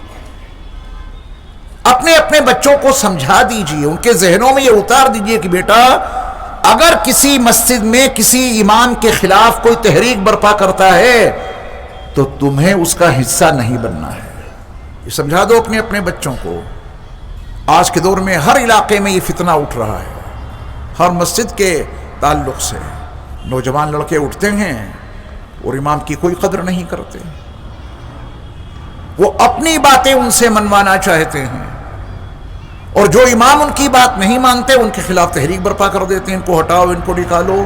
اپنے اپنے بچوں کو سمجھا دیجئے، ان کے ذہنوں میں یہ اتار دیجئے کہ بیٹا اگر کسی مسجد میں کسی امام کے خلاف کوئی تحریک برپا کرتا ہے تو تمہیں اس کا حصہ نہیں بننا ہے۔ یہ سمجھا دو اپنے اپنے بچوں کو۔ آج کے دور میں ہر علاقے میں یہ فتنہ اٹھ رہا ہے، ہر مسجد کے تعلق سے نوجوان لڑکے اٹھتے ہیں اور امام کی کوئی قدر نہیں کرتے، وہ اپنی باتیں ان سے منوانا چاہتے ہیں، اور جو امام ان کی بات نہیں مانتے ان کے خلاف تحریک برپا کر دیتے ہیں، ان کو ہٹاؤ، ان کو نکالو۔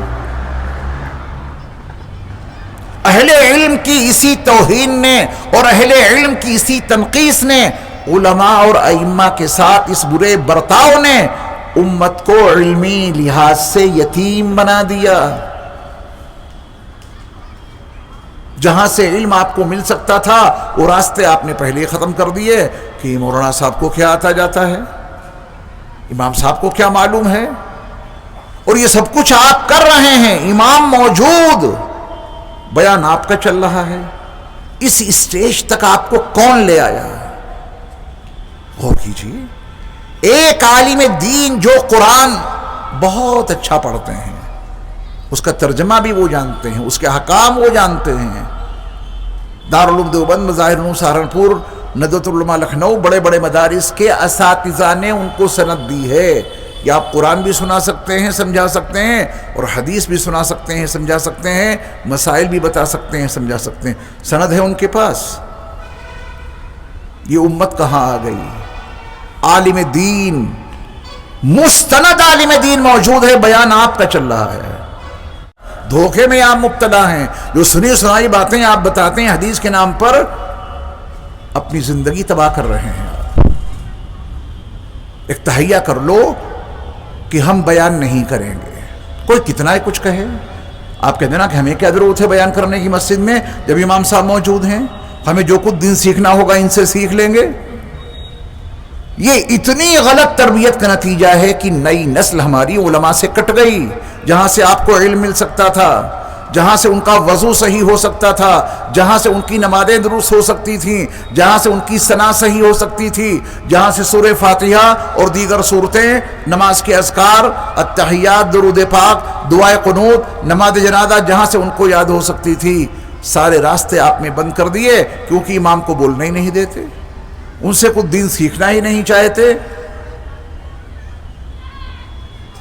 اہل علم کی اسی توہین نے اور اہل علم کی اسی تنقیص نے، علماء اور ائمہ کے ساتھ اس برے برتاؤ نے امت کو علمی لحاظ سے یتیم بنا دیا۔ جہاں سے علم آپ کو مل سکتا تھا وہ راستے آپ نے پہلے ہی ختم کر دیے کہ مولانا صاحب کو کیا آتا جاتا ہے، امام صاحب کو کیا معلوم ہے، اور یہ سب کچھ آپ کر رہے ہیں، امام موجود، بیان آپ کا چل رہا ہے۔ اس اسٹیج تک آپ کو کون لے آیا؟ غور کیجیے۔ ایک عالم دین جو قرآن بہت اچھا پڑھتے ہیں، اس کا ترجمہ بھی وہ جانتے ہیں، اس کے احکام وہ جانتے ہیں، دارالعلوم دیوبند، مظاہر العلوم سہارنپور، ندوۃ العلماء لکھنؤ، بڑے بڑے مدارس کے اساتذہ نے ان کو سند دی ہے کہ آپ قرآن بھی سنا سکتے ہیں، سمجھا سکتے ہیں، اور حدیث بھی سنا سکتے ہیں، سمجھا سکتے ہیں، مسائل بھی بتا سکتے ہیں، سمجھا سکتے ہیں، سند ہے ان کے پاس۔ یہ امت کہاں آ گئی؟ عالم دین، مستند عالم دین موجود ہے، بیان آپ کا چل رہا ہے، دھوکے میں آپ مبتلا ہیں، جو سنی سنائی باتیں آپ بتاتے ہیں حدیث کے نام پر، اپنی زندگی تباہ کر رہے ہیں آپ۔ ایک تہیہ کر لو کہ ہم بیان نہیں کریں گے، کوئی کتنا ہی کچھ کہے، آپ کہتے ہیں نا کہ ہمیں کیا ضرورت ہے بیان کرنے کی مسجد میں جب امام صاحب موجود ہیں، ہمیں جو کچھ دین سیکھنا ہوگا ان سے سیکھ لیں گے۔ یہ اتنی غلط تربیت کا نتیجہ ہے کہ نئی نسل ہماری علماء سے کٹ گئی، جہاں سے آپ کو علم مل سکتا تھا، جہاں سے ان کا وضو صحیح ہو سکتا تھا، جہاں سے ان کی نمازیں درست ہو سکتی تھیں، جہاں سے ان کی ثنا صحیح ہو سکتی تھی، جہاں سے سورہ فاتحہ اور دیگر صورتیں، نماز کے اذکار، التحیات، درود پاک، دعائے قنوت، نماز جنازہ، جہاں سے ان کو یاد ہو سکتی تھی، سارے راستے آپ نے بند کر دیے، کیونکہ امام کو بولنے ہی نہیں دیتے، ان سے کچھ دین سیکھنا ہی نہیں چاہتے۔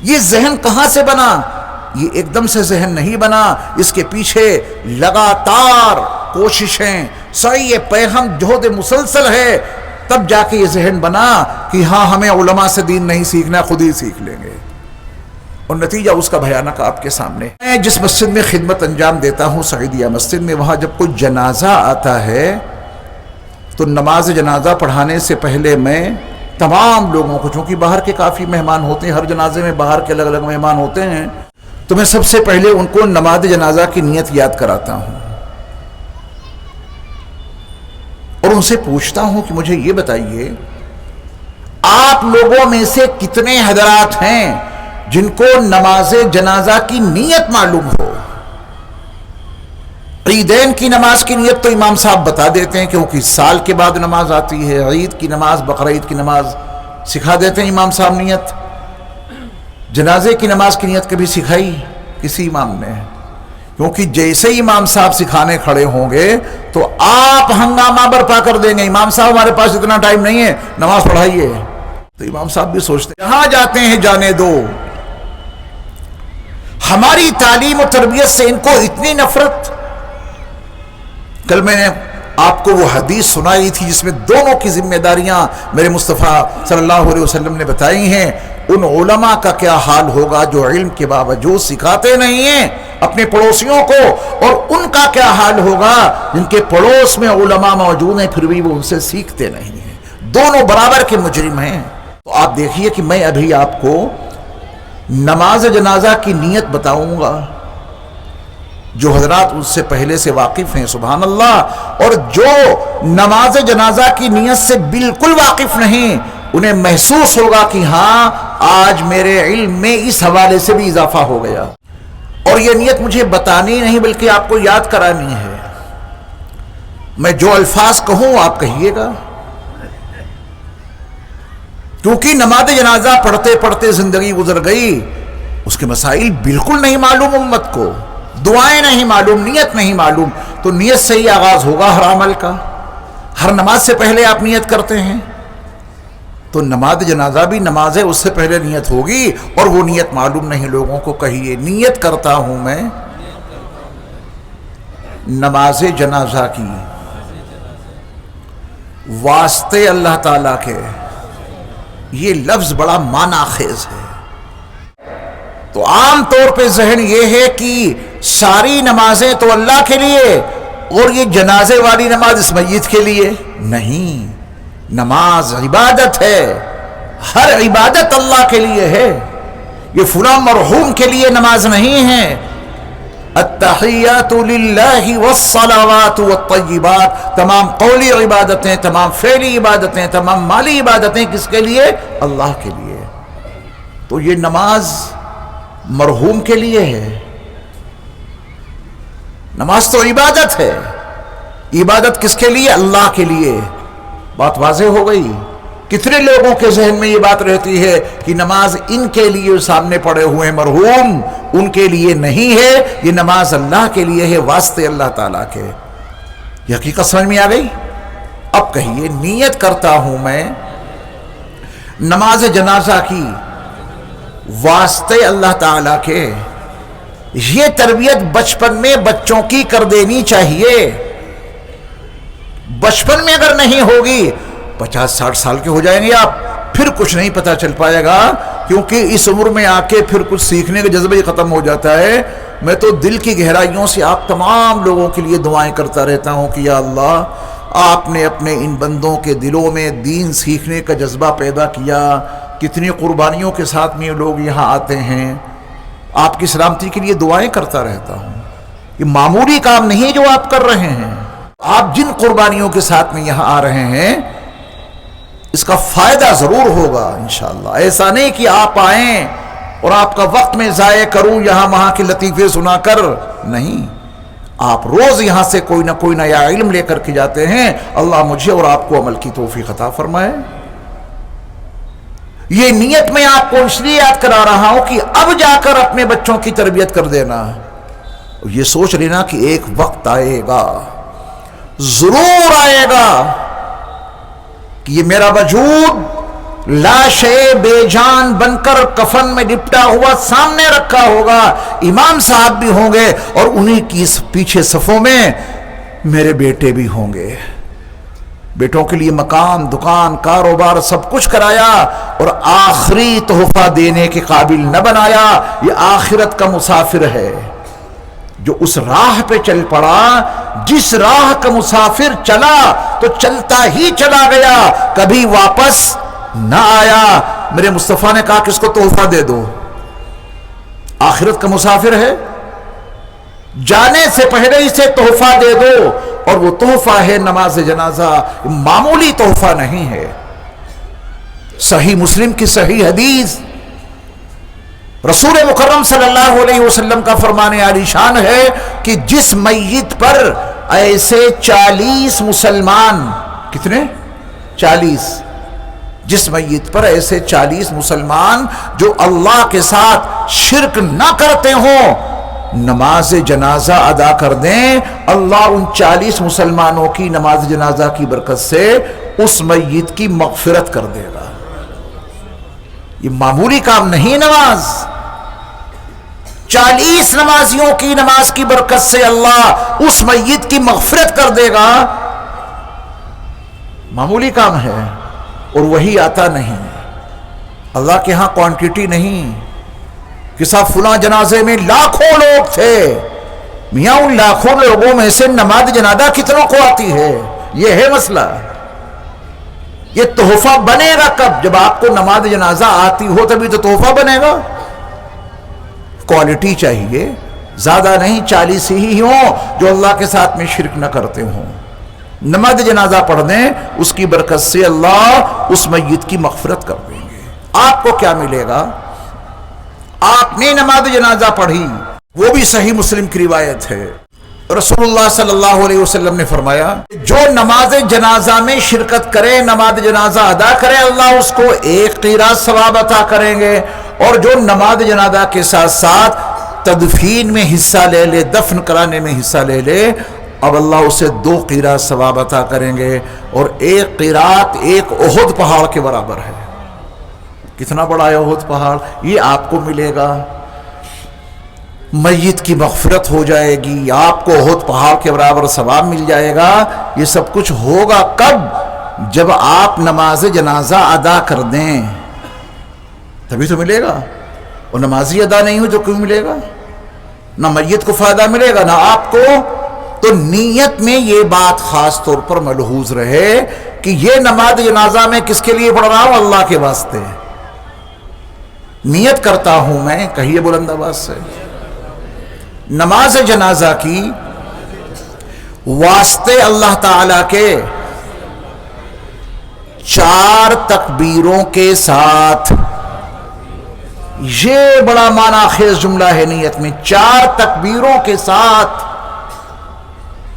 یہ ذہن کہاں سے بنا؟ یہ ایک دم سے ذہن نہیں بنا، اس کے پیچھے لگاتار کوششیں، سعی پیہم، جہد مسلسل ہے، تب جا کے یہ ذہن بنا کہ ہاں ہمیں علماء سے دین نہیں سیکھنا، خود ہی سیکھ لیں گے، اور نتیجہ اس کا بھیانک آپ کے سامنے۔ میں جس مسجد میں خدمت انجام دیتا ہوں، سعیدیہ مسجد میں، وہاں جب کوئی جنازہ آتا ہے تو نماز جنازہ پڑھانے سے پہلے میں تمام لوگوں کو، چونکہ باہر کے کافی مہمان ہوتے ہیں، ہر جنازے میں باہر کے الگ الگ مہمان ہوتے ہیں، تو میں سب سے پہلے ان کو نماز جنازہ کی نیت یاد کراتا ہوں، اور ان سے پوچھتا ہوں کہ مجھے یہ بتائیے، آپ لوگوں میں سے کتنے حضرات ہیں جن کو نماز جنازہ کی نیت معلوم ہو؟ عیدین کی نماز کی نیت تو امام صاحب بتا دیتے ہیں، کیونکہ سال کے بعد نماز آتی ہے، عید کی نماز، بقرعید کی نماز سکھا دیتے ہیں امام صاحب نیت۔ جنازے کی نماز کی نیت کبھی سکھائی کسی امام نے؟ کیونکہ جیسے ہی امام صاحب سکھانے کھڑے ہوں گے تو آپ ہنگامہ برپا کر دیں گے، امام صاحب ہمارے پاس اتنا ٹائم نہیں ہے، نماز پڑھائیے۔ تو امام صاحب بھی سوچتے ہیں جہاں جاتے ہیں جانے دو، ہماری تعلیم و تربیت سے ان کو اتنی نفرت۔ کل میں نے آپ کو وہ حدیث سنائی تھی جس میں دونوں کی ذمہ داریاں میرے مصطفیٰ صلی اللہ علیہ وسلم نے بتائی ہیں۔ ان علماء کا کیا حال ہوگا جو علم کے باوجود سکھاتے نہیں ہیں اپنے پڑوسیوں کو، اور ان کا کیا حال ہوگا جن کے پڑوس میں علماء موجود ہیں پھر بھی وہ ان سے سیکھتے نہیں ہیں۔ دونوں برابر کے مجرم ہیں۔ تو آپ دیکھیے کہ میں ابھی آپ کو نماز جنازہ کی نیت بتاؤں گا، جو حضرات اس سے پہلے سے واقف ہیں سبحان اللہ، اور جو نماز جنازہ کی نیت سے بالکل واقف نہیں، انہیں محسوس ہوگا کہ ہاں آج میرے علم میں اس حوالے سے بھی اضافہ ہو گیا، اور یہ نیت مجھے بتانی نہیں بلکہ آپ کو یاد کرانی ہے۔ میں جو الفاظ کہوں آپ کہیے گا، کیونکہ نماز جنازہ پڑھتے پڑھتے زندگی گزر گئی، اس کے مسائل بالکل نہیں معلوم امت کو، دعائیں نہیں معلوم، نیت نہیں معلوم، تو نیت سے ہی آغاز ہوگا ہر عمل کا۔ ہر نماز سے پہلے آپ نیت کرتے ہیں، تو نماز جنازہ بھی نماز ہے، اس سے پہلے نیت ہوگی، اور وہ نیت معلوم نہیں لوگوں کو۔ کہیے نیت کرتا ہوں میں نماز جنازہ کی واسطے اللہ تعالیٰ کے۔ یہ لفظ بڑا معنی خیز ہے۔ تو عام طور پہ ذہن یہ ہے کہ ساری نمازیں تو اللہ کے لیے، اور یہ جنازے والی نماز اس میت کے لیے نہیں۔ نماز عبادت ہے، ہر عبادت اللہ کے لیے ہے، یہ فلاں مرحوم کے لیے نماز نہیں ہے۔ التحیات للہ والصلوات والطیبات، تمام قولی عبادتیں، تمام فعلی عبادتیں، تمام مالی عبادتیں کس کے لیے؟ اللہ کے لیے۔ تو یہ نماز مرحوم کے لیے ہے، نماز تو عبادت ہے، عبادت کس کے لیے؟ اللہ کے لیے۔ بات واضح ہو گئی۔ کتنے لوگوں کے ذہن میں یہ بات رہتی ہے کہ نماز ان کے لیے سامنے پڑے ہوئے ہیں مرحوم، ان کے لیے نہیں ہے، یہ نماز اللہ کے لیے ہے، واسطے اللہ تعالیٰ کے۔ یہ حقیقت سمجھ میں آ گئی؟ اب کہیے نیت کرتا ہوں میں نماز جنازہ کی واسطے اللہ تعالیٰ کے۔ یہ تربیت بچپن میں بچوں کی کر دینی چاہیے۔ بچپن میں اگر نہیں ہوگی، 50-60 سال کے ہو جائیں گے آپ، پھر کچھ نہیں پتہ چل پائے گا، کیونکہ اس عمر میں آ کے پھر کچھ سیکھنے کا جذبہ ہی ختم ہو جاتا ہے۔ میں تو دل کی گہرائیوں سے آپ تمام لوگوں کے لیے دعائیں کرتا رہتا ہوں کہ یا اللہ، آپ نے اپنے ان بندوں کے دلوں میں دین سیکھنے کا جذبہ پیدا کیا، کتنی قربانیوں کے ساتھ میں لوگ یہاں آتے ہیں، آپ کی سلامتی کے لیے دعائیں کرتا رہتا ہوں. یہ معمولی کام نہیں جو آپ کر رہے ہیں. آپ جن قربانیوں کے ساتھ میں یہاں آ رہے ہیں اس کا فائدہ ضرور ہوگا انشاءاللہ. ایسا نہیں کہ آپ آئیں اور آپ کا وقت میں ضائع کروں یہاں وہاں کے لطیفے سنا کر. نہیں، آپ روز یہاں سے کوئی نہ کوئی نیا علم لے کر کے جاتے ہیں. اللہ مجھے اور آپ کو عمل کی توفیق عطا فرمائے. یہ نیت میں آپ کو اس لیے یاد کرا رہا ہوں کہ اب جا کر اپنے بچوں کی تربیت کر دینا. یہ سوچ لینا کہ ایک وقت آئے گا، ضرور آئے گا، کہ یہ میرا وجود لاش بے جان بن کر کفن میں لپٹا ہوا سامنے رکھا ہوگا. امام صاحب بھی ہوں گے اور انہی کی پیچھے صفوں میں میرے بیٹے بھی ہوں گے. بیٹوں کے لیے مکان، دکان، کاروبار سب کچھ کرایا اور آخری تحفہ دینے کے قابل نہ بنایا. یہ آخرت کا مسافر ہے جو اس راہ پہ چل پڑا. جس راہ کا مسافر چلا تو چلتا ہی چلا گیا، کبھی واپس نہ آیا. میرے مصطفیٰ نے کہا کہ اس کو تحفہ دے دو. آخرت کا مسافر ہے، جانے سے پہلے اسے تحفہ دے دو. اور وہ تحفہ ہے نماز جنازہ. معمولی تحفہ نہیں ہے. صحیح مسلم کی صحیح حدیث، رسول مکرم صلی اللہ علیہ وسلم کا فرمان عالی شان ہے کہ جس میت پر ایسے 40 مسلمان، کتنے؟ 40. جس میت پر ایسے 40 مسلمان جو اللہ کے ساتھ شرک نہ کرتے ہوں نماز جنازہ ادا کر دیں، اللہ ان 40 مسلمانوں کی نماز جنازہ کی برکت سے اس میت کی مغفرت کر دے گا. یہ معمولی کام نہیں. نماز 40 نمازیوں کی نماز کی برکت سے اللہ اس میت کی مغفرت کر دے گا. معمولی کام ہے. اور وہی آتا نہیں. اللہ کے ہاں کوانٹیٹی نہیں کہ صاحب فلاں جنازے میں لاکھوں لوگ تھے. میاں ان لاکھوں لوگوں میں سے نماز جنازہ کتنوں کو آتی ہے؟ یہ ہے مسئلہ. یہ تحفہ بنے گا کب؟ جب آپ کو نماز جنازہ آتی ہو تبھی تو تحفہ بنے گا. کوالٹی چاہیے، زیادہ نہیں. 40 ہی ہوں جو اللہ کے ساتھ میں شرک نہ کرتے ہوں. نماز جنازہ پڑھ دیں، اس کی برکت سے اللہ اس میت کی مغفرت کر دیں گے. آپ کو کیا ملے گا؟ آپ نے نماز جنازہ پڑھی، وہ بھی صحیح مسلم کی روایت ہے. رسول اللہ صلی اللہ علیہ وسلم نے فرمایا جو نماز جنازہ میں شرکت کرے، نماز جنازہ ادا کرے، اللہ اس کو 1 قیراط ثواب عطا کریں گے. اور جو نماز جنازہ کے ساتھ ساتھ تدفین میں حصہ لے لے، دفن کرانے میں حصہ لے لے، اب اللہ اسے 2 قیراط ثواب عطا کریں گے. اور 1 قیراط 1 احد پہاڑ کے برابر ہے. کتنا بڑا ہے احد پہاڑ؟ یہ آپ کو ملے گا. میت کی مغفرت ہو جائے گی، آپ کو احد پہاڑ کے برابر ثواب مل جائے گا. یہ سب کچھ ہوگا کب؟ جب آپ نماز جنازہ ادا کر دیں تبھی تو ملے گا. اور نمازی ادا نہیں ہو تو کیوں ملے گا؟ نہ میت کو فائدہ ملے گا نہ آپ کو. تو نیت میں یہ بات خاص طور پر ملحوظ رہے کہ یہ نماز جنازہ میں کس کے لیے پڑھ رہا ہوں؟ اللہ کے واسطے نیت کرتا ہوں میں. کہیے بلند آواز سے، نماز جنازہ کی واسطے اللہ تعالی کے 4 تکبیروں کے ساتھ. یہ بڑا معنی خیز جملہ ہے نیت میں. 4 تکبیروں کے ساتھ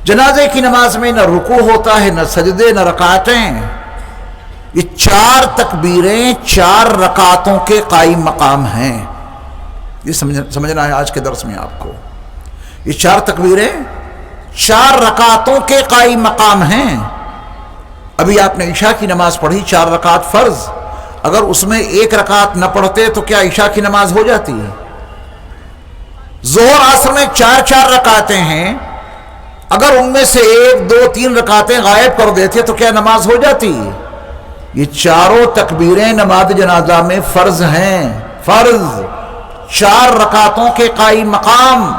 جنازے کی نماز میں نہ رکوع ہوتا ہے، نہ سجدے، نہ رکعتیں. یہ 4 تکبیریں 4 رکعتوں کے قائم مقام ہیں. یہ سمجھنا ہے آج کے درس میں آپ کو. یہ 4 تکبیریں 4 رکعتوں کے قائم مقام ہیں. ابھی آپ نے عشاء کی نماز پڑھی، 4 رکعت فرض. اگر اس میں 1 رکعت نہ پڑھتے تو کیا عشاء کی نماز ہو جاتی ہے؟ ظہر عصر میں 4 رکعتیں ہیں. اگر ان میں سے 1 2 3 رکعتیں غائب کر دیتے تو کیا نماز ہو جاتی؟ یہ 4 تکبیریں نماز جنازہ میں فرض ہیں. فرض 4 رکعتوں کے قائم مقام.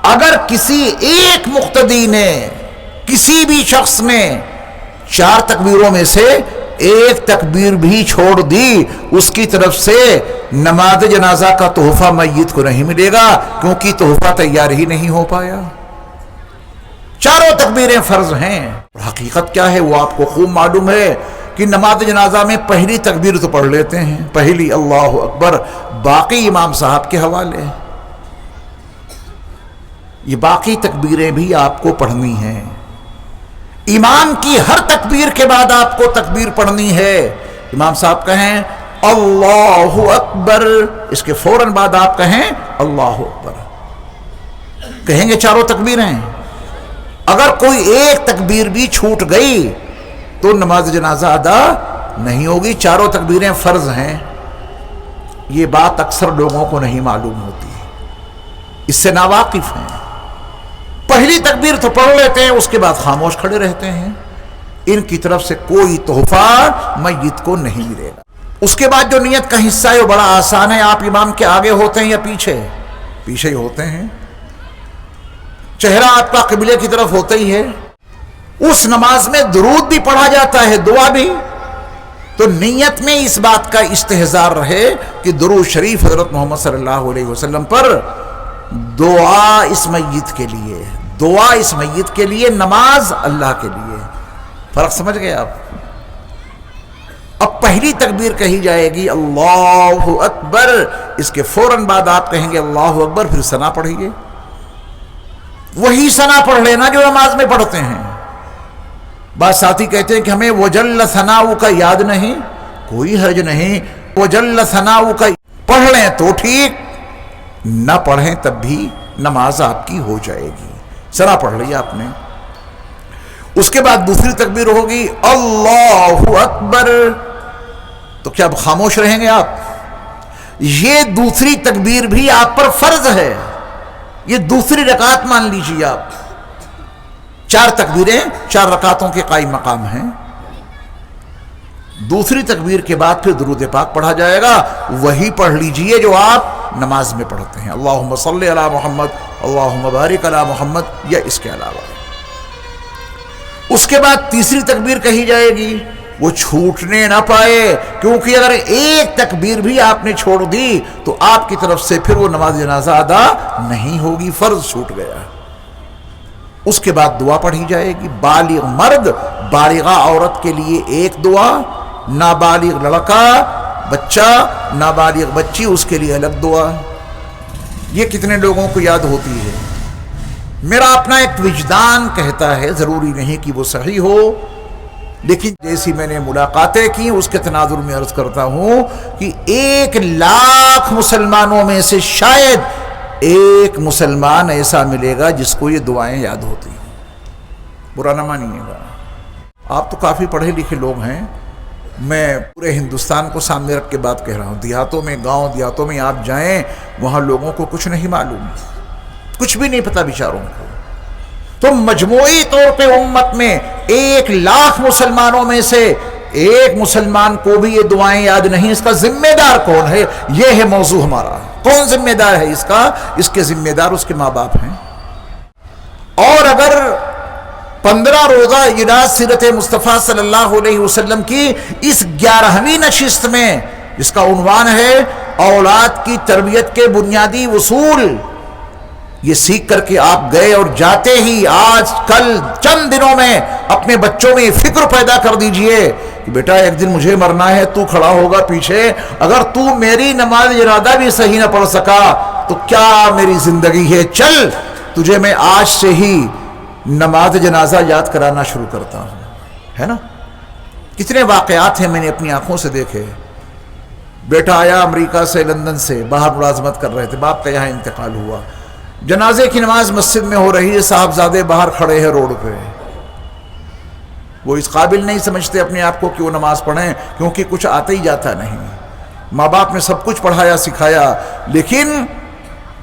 اگر کسی ایک مقتدی نے، کسی بھی شخص نے 4 تکبیروں میں سے 1 تکبیر بھی چھوڑ دی، اس کی طرف سے نماز جنازہ کا تحفہ میت کو نہیں ملے گا کیونکہ تحفہ تیار ہی نہیں ہو پایا۔ چاروں تکبیریں فرض ہیں، اور حقیقت کیا ہے وہ آپ کو خوب معلوم ہے کہ نماز جنازہ میں پہلی تکبیر تو پڑھ لیتے ہیں، پہلی اللہ اکبر، باقی امام صاحب کے حوالے۔ یہ باقی تکبیریں بھی آپ کو پڑھنی ہیں، امام کی ہر تکبیر کے بعد آپ کو تکبیر پڑھنی ہے۔ امام صاحب کہیں اللہ اکبر، اس کے فوراً بعد آپ کہیں اللہ اکبر، کہیں گے چاروں تکبیریں۔ اگر کوئی ایک تکبیر بھی چھوٹ گئی تو نماز جنازہ ادا نہیں ہوگی، چاروں تکبیریں فرض ہیں۔ یہ بات اکثر لوگوں کو نہیں معلوم ہوتی، اس سے ناواقف ہیں۔ پہلی تکبیر تو پڑھ لیتے ہیں، اس کے بعد خاموش کھڑے رہتے ہیں۔ ان کی طرف سے کوئی تحفہ میت کو نہیں ملے گا۔ اس کے بعد جو نیت کا حصہ ہے وہ بڑا آسان ہے۔ آپ امام کے آگے ہوتے ہیں یا پیچھے؟ پیچھے ہی ہوتے ہیں، چہرہ آپ کا قبلے کی طرف ہوتا ہی ہے۔ اس نماز میں درود بھی پڑھا جاتا ہے، دعا بھی، تو نیت میں اس بات کا استحضار رہے کہ درود شریف حضرت محمد صلی اللہ علیہ وسلم پر، دعا اس میت کے لیے، دعا اس میت کے لیے، نماز اللہ کے لیے۔ فرق سمجھ گئے آپ؟ اب پہلی تکبیر کہی جائے گی اللہ اکبر، اس کے فوراً بعد آپ کہیں گے اللہ اکبر، پھر ثنا پڑھیے، وہی ثنا پڑھ لینا جو نماز میں پڑھتے ہیں۔ بعض ساتھی کہتے ہیں کہ ہمیں وجل ثناؤ کا یاد نہیں، کوئی حرج نہیں، وجل ثناؤ کا پڑھ لیں تو ٹھیک، نہ پڑھیں تب بھی نماز آپ کی ہو جائے گی۔ ثنا پڑھ لی آپ نے، اس کے بعد دوسری تکبیر ہوگی اللہ اکبر، تو کیا اب خاموش رہیں گے آپ؟ یہ دوسری تکبیر بھی آپ پر فرض ہے، یہ دوسری رکعت مان لیجیے آپ۔ چار تکبیریں، چار رکعتوں کے قائم مقام ہیں۔ دوسری تکبیر کے بعد پھر درود پاک پڑھا جائے گا، وہی پڑھ لیجئے جو آپ نماز میں پڑھتے ہیں، اللہم صلی علی محمد، اللہم بارک علی محمد، یا اس کے علاوہ۔ اس کے بعد تیسری تکبیر کہی جائے گی، وہ چھوٹنے نہ پائے، کیونکہ اگر ایک تکبیر بھی آپ نے چھوڑ دی تو آپ کی طرف سے پھر وہ نماز جنازہ ادا نہیں ہوگی، فرض چھوٹ گیا۔ اس کے بعد دعا پڑھی جائے گی، بالغ مرد بالغہ عورت کے لیے ایک دعا، نابالغ لڑکا بچہ نابالغ بچی اس کے لیے الگ دعا۔ یہ کتنے لوگوں کو یاد ہوتی ہے؟ میرا اپنا ایک وجدان کہتا ہے، ضروری نہیں کہ وہ صحیح ہو، لیکن جیسی میں نے ملاقاتیں کی اس کے تناظر میں عرض کرتا ہوں کہ 1,00,000 مسلمانوں میں سے شاید ایک مسلمان ایسا ملے گا جس کو یہ دعائیں یاد ہوتی ہیں۔ برا نہ مانیے گا، آپ تو کافی پڑھے لکھے لوگ ہیں، میں پورے ہندوستان کو سامنے رکھ کے بات کہہ رہا ہوں۔ دیہاتوں میں، گاؤں دیہاتوں میں آپ جائیں، وہاں لوگوں کو کچھ نہیں معلوم، کچھ بھی نہیں پتا بیچاروں کو۔ تو مجموعی طور پہ امت میں 1,00,000 مسلمانوں میں سے ایک مسلمان کو بھی یہ دعائیں یاد نہیں، اس کا ذمہ دار کون ہے؟ یہ ہے موضوع ہمارا، کون ذمہ دار ہے اس کا؟ اس کے ذمہ دار اس کے ماں باپ ہیں۔ اور اگر 15 روزہ اجلاس سیرت مصطفیٰ صلی اللہ علیہ وسلم کی اس 11ویں نشست میں، جس کا عنوان ہے اولاد کی تربیت کے بنیادی اصول، یہ سیکھ کر کے آپ گئے اور جاتے ہی آج کل چند دنوں میں اپنے بچوں میں فکر پیدا کر دیجئے کہ بیٹا ایک دن مجھے مرنا ہے، تو کھڑا ہوگا پیچھے، اگر تو میری نماز جنازہ بھی صحیح نہ پڑھ سکا تو کیا میری زندگی ہے، چل تجھے میں آج سے ہی نماز جنازہ یاد کرانا شروع کرتا ہوں، ہے نا؟ کتنے واقعات ہیں میں نے اپنی آنکھوں سے دیکھے۔ بیٹا آیا امریکہ سے، لندن سے، باہر ملازمت کر رہے تھے، باپ کا یہاں انتقال ہوا، جنازے کی نماز مسجد میں ہو رہی ہے، صاحبزادے باہر کھڑے ہیں روڈ پہ، وہ اس قابل نہیں سمجھتے اپنے آپ کو کہ وہ نماز پڑھیں، کیونکہ کچھ آتا ہی جاتا نہیں۔ ماں باپ نے سب کچھ پڑھایا سکھایا، لیکن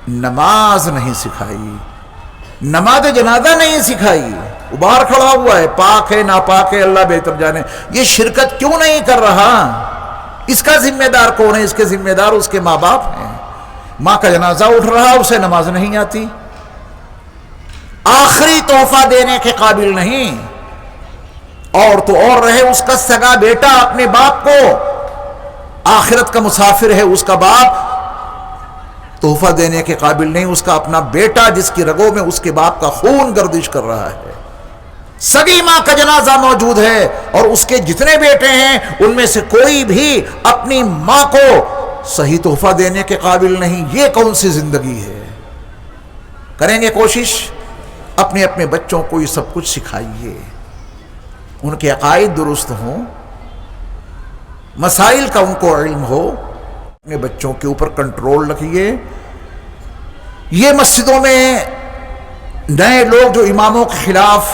نماز نہیں سکھائی، نماز جنازہ نہیں سکھائی۔ وہ باہر کھڑا ہوا ہے، پاک ہے ناپاک ہے اللہ بہتر جانے، یہ شرکت کیوں نہیں کر رہا؟ اس کا ذمہ دار کون ہے؟ اس کے ذمہ دار اس کے ماں باپ ہیں۔ ماں کا جنازہ اٹھ رہا، اسے نماز نہیں آتی، آخری تحفہ دینے کے قابل نہیں، اور تو اور رہے اس کا سگا بیٹا اپنے باپ کو آخرت کا مسافر ہے، اس کا باپ تحفہ دینے کے قابل نہیں، اس کا اپنا بیٹا جس کی رگوں میں اس کے باپ کا خون گردش کر رہا ہے، سگی ماں کا جنازہ موجود ہے، اور اس کے جتنے بیٹے ہیں ان میں سے کوئی بھی اپنی ماں کو صحیح تحفہ دینے کے قابل نہیں۔ یہ کون سی زندگی ہے؟ کریں گے کوشش اپنے اپنے بچوں کو یہ سب کچھ سکھائیے، ان کے عقائد درست ہوں، مسائل کا ان کو علم ہو، اپنے بچوں کے اوپر کنٹرول رکھیے۔ یہ مسجدوں میں نئے لوگ جو اماموں کے خلاف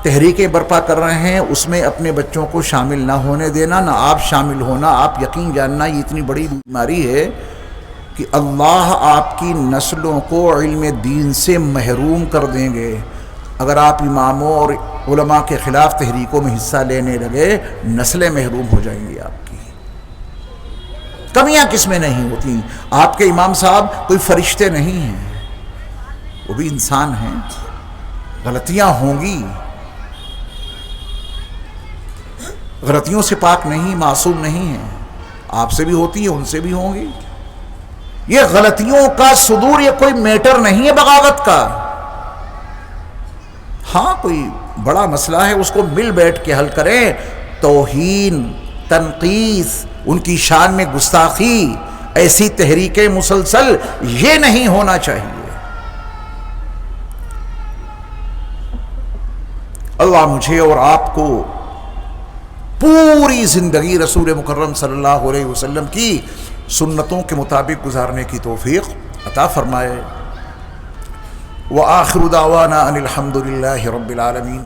تحریکیں برپا کر رہے ہیں، اس میں اپنے بچوں کو شامل نہ ہونے دینا، نہ آپ شامل ہونا۔ آپ یقین جاننا یہ اتنی بڑی بیماری ہے کہ اللہ آپ کی نسلوں کو علم دین سے محروم کر دیں گے اگر آپ اماموں اور علماء کے خلاف تحریکوں میں حصہ لینے لگے۔ نسلیں محروم ہو جائیں گی آپ کی۔ کمیاں کس میں نہیں ہوتی؟ آپ کے امام صاحب کوئی فرشتے نہیں ہیں، وہ بھی انسان ہیں، غلطیاں ہوں گی، غلطیوں سے پاک نہیں، معصوم نہیں ہیں، آپ سے بھی ہوتی ہیں، ان سے بھی ہوں گی۔ یہ غلطیوں کا صدور یہ کوئی میٹر نہیں ہے بغاوت کا۔ ہاں کوئی بڑا مسئلہ ہے، اس کو مل بیٹھ کے حل کریں۔ توہین، تنقیص، ان کی شان میں گستاخی، ایسی تحریکیں مسلسل، یہ نہیں ہونا چاہیے۔ اللہ مجھے اور آپ کو پوری زندگی رسول مکرم صلی اللہ علیہ وسلم کی سنتوں کے مطابق گزارنے کی توفیق عطا فرمائے۔ وآخر دعوانا ان الحمد للہ رب العالمین۔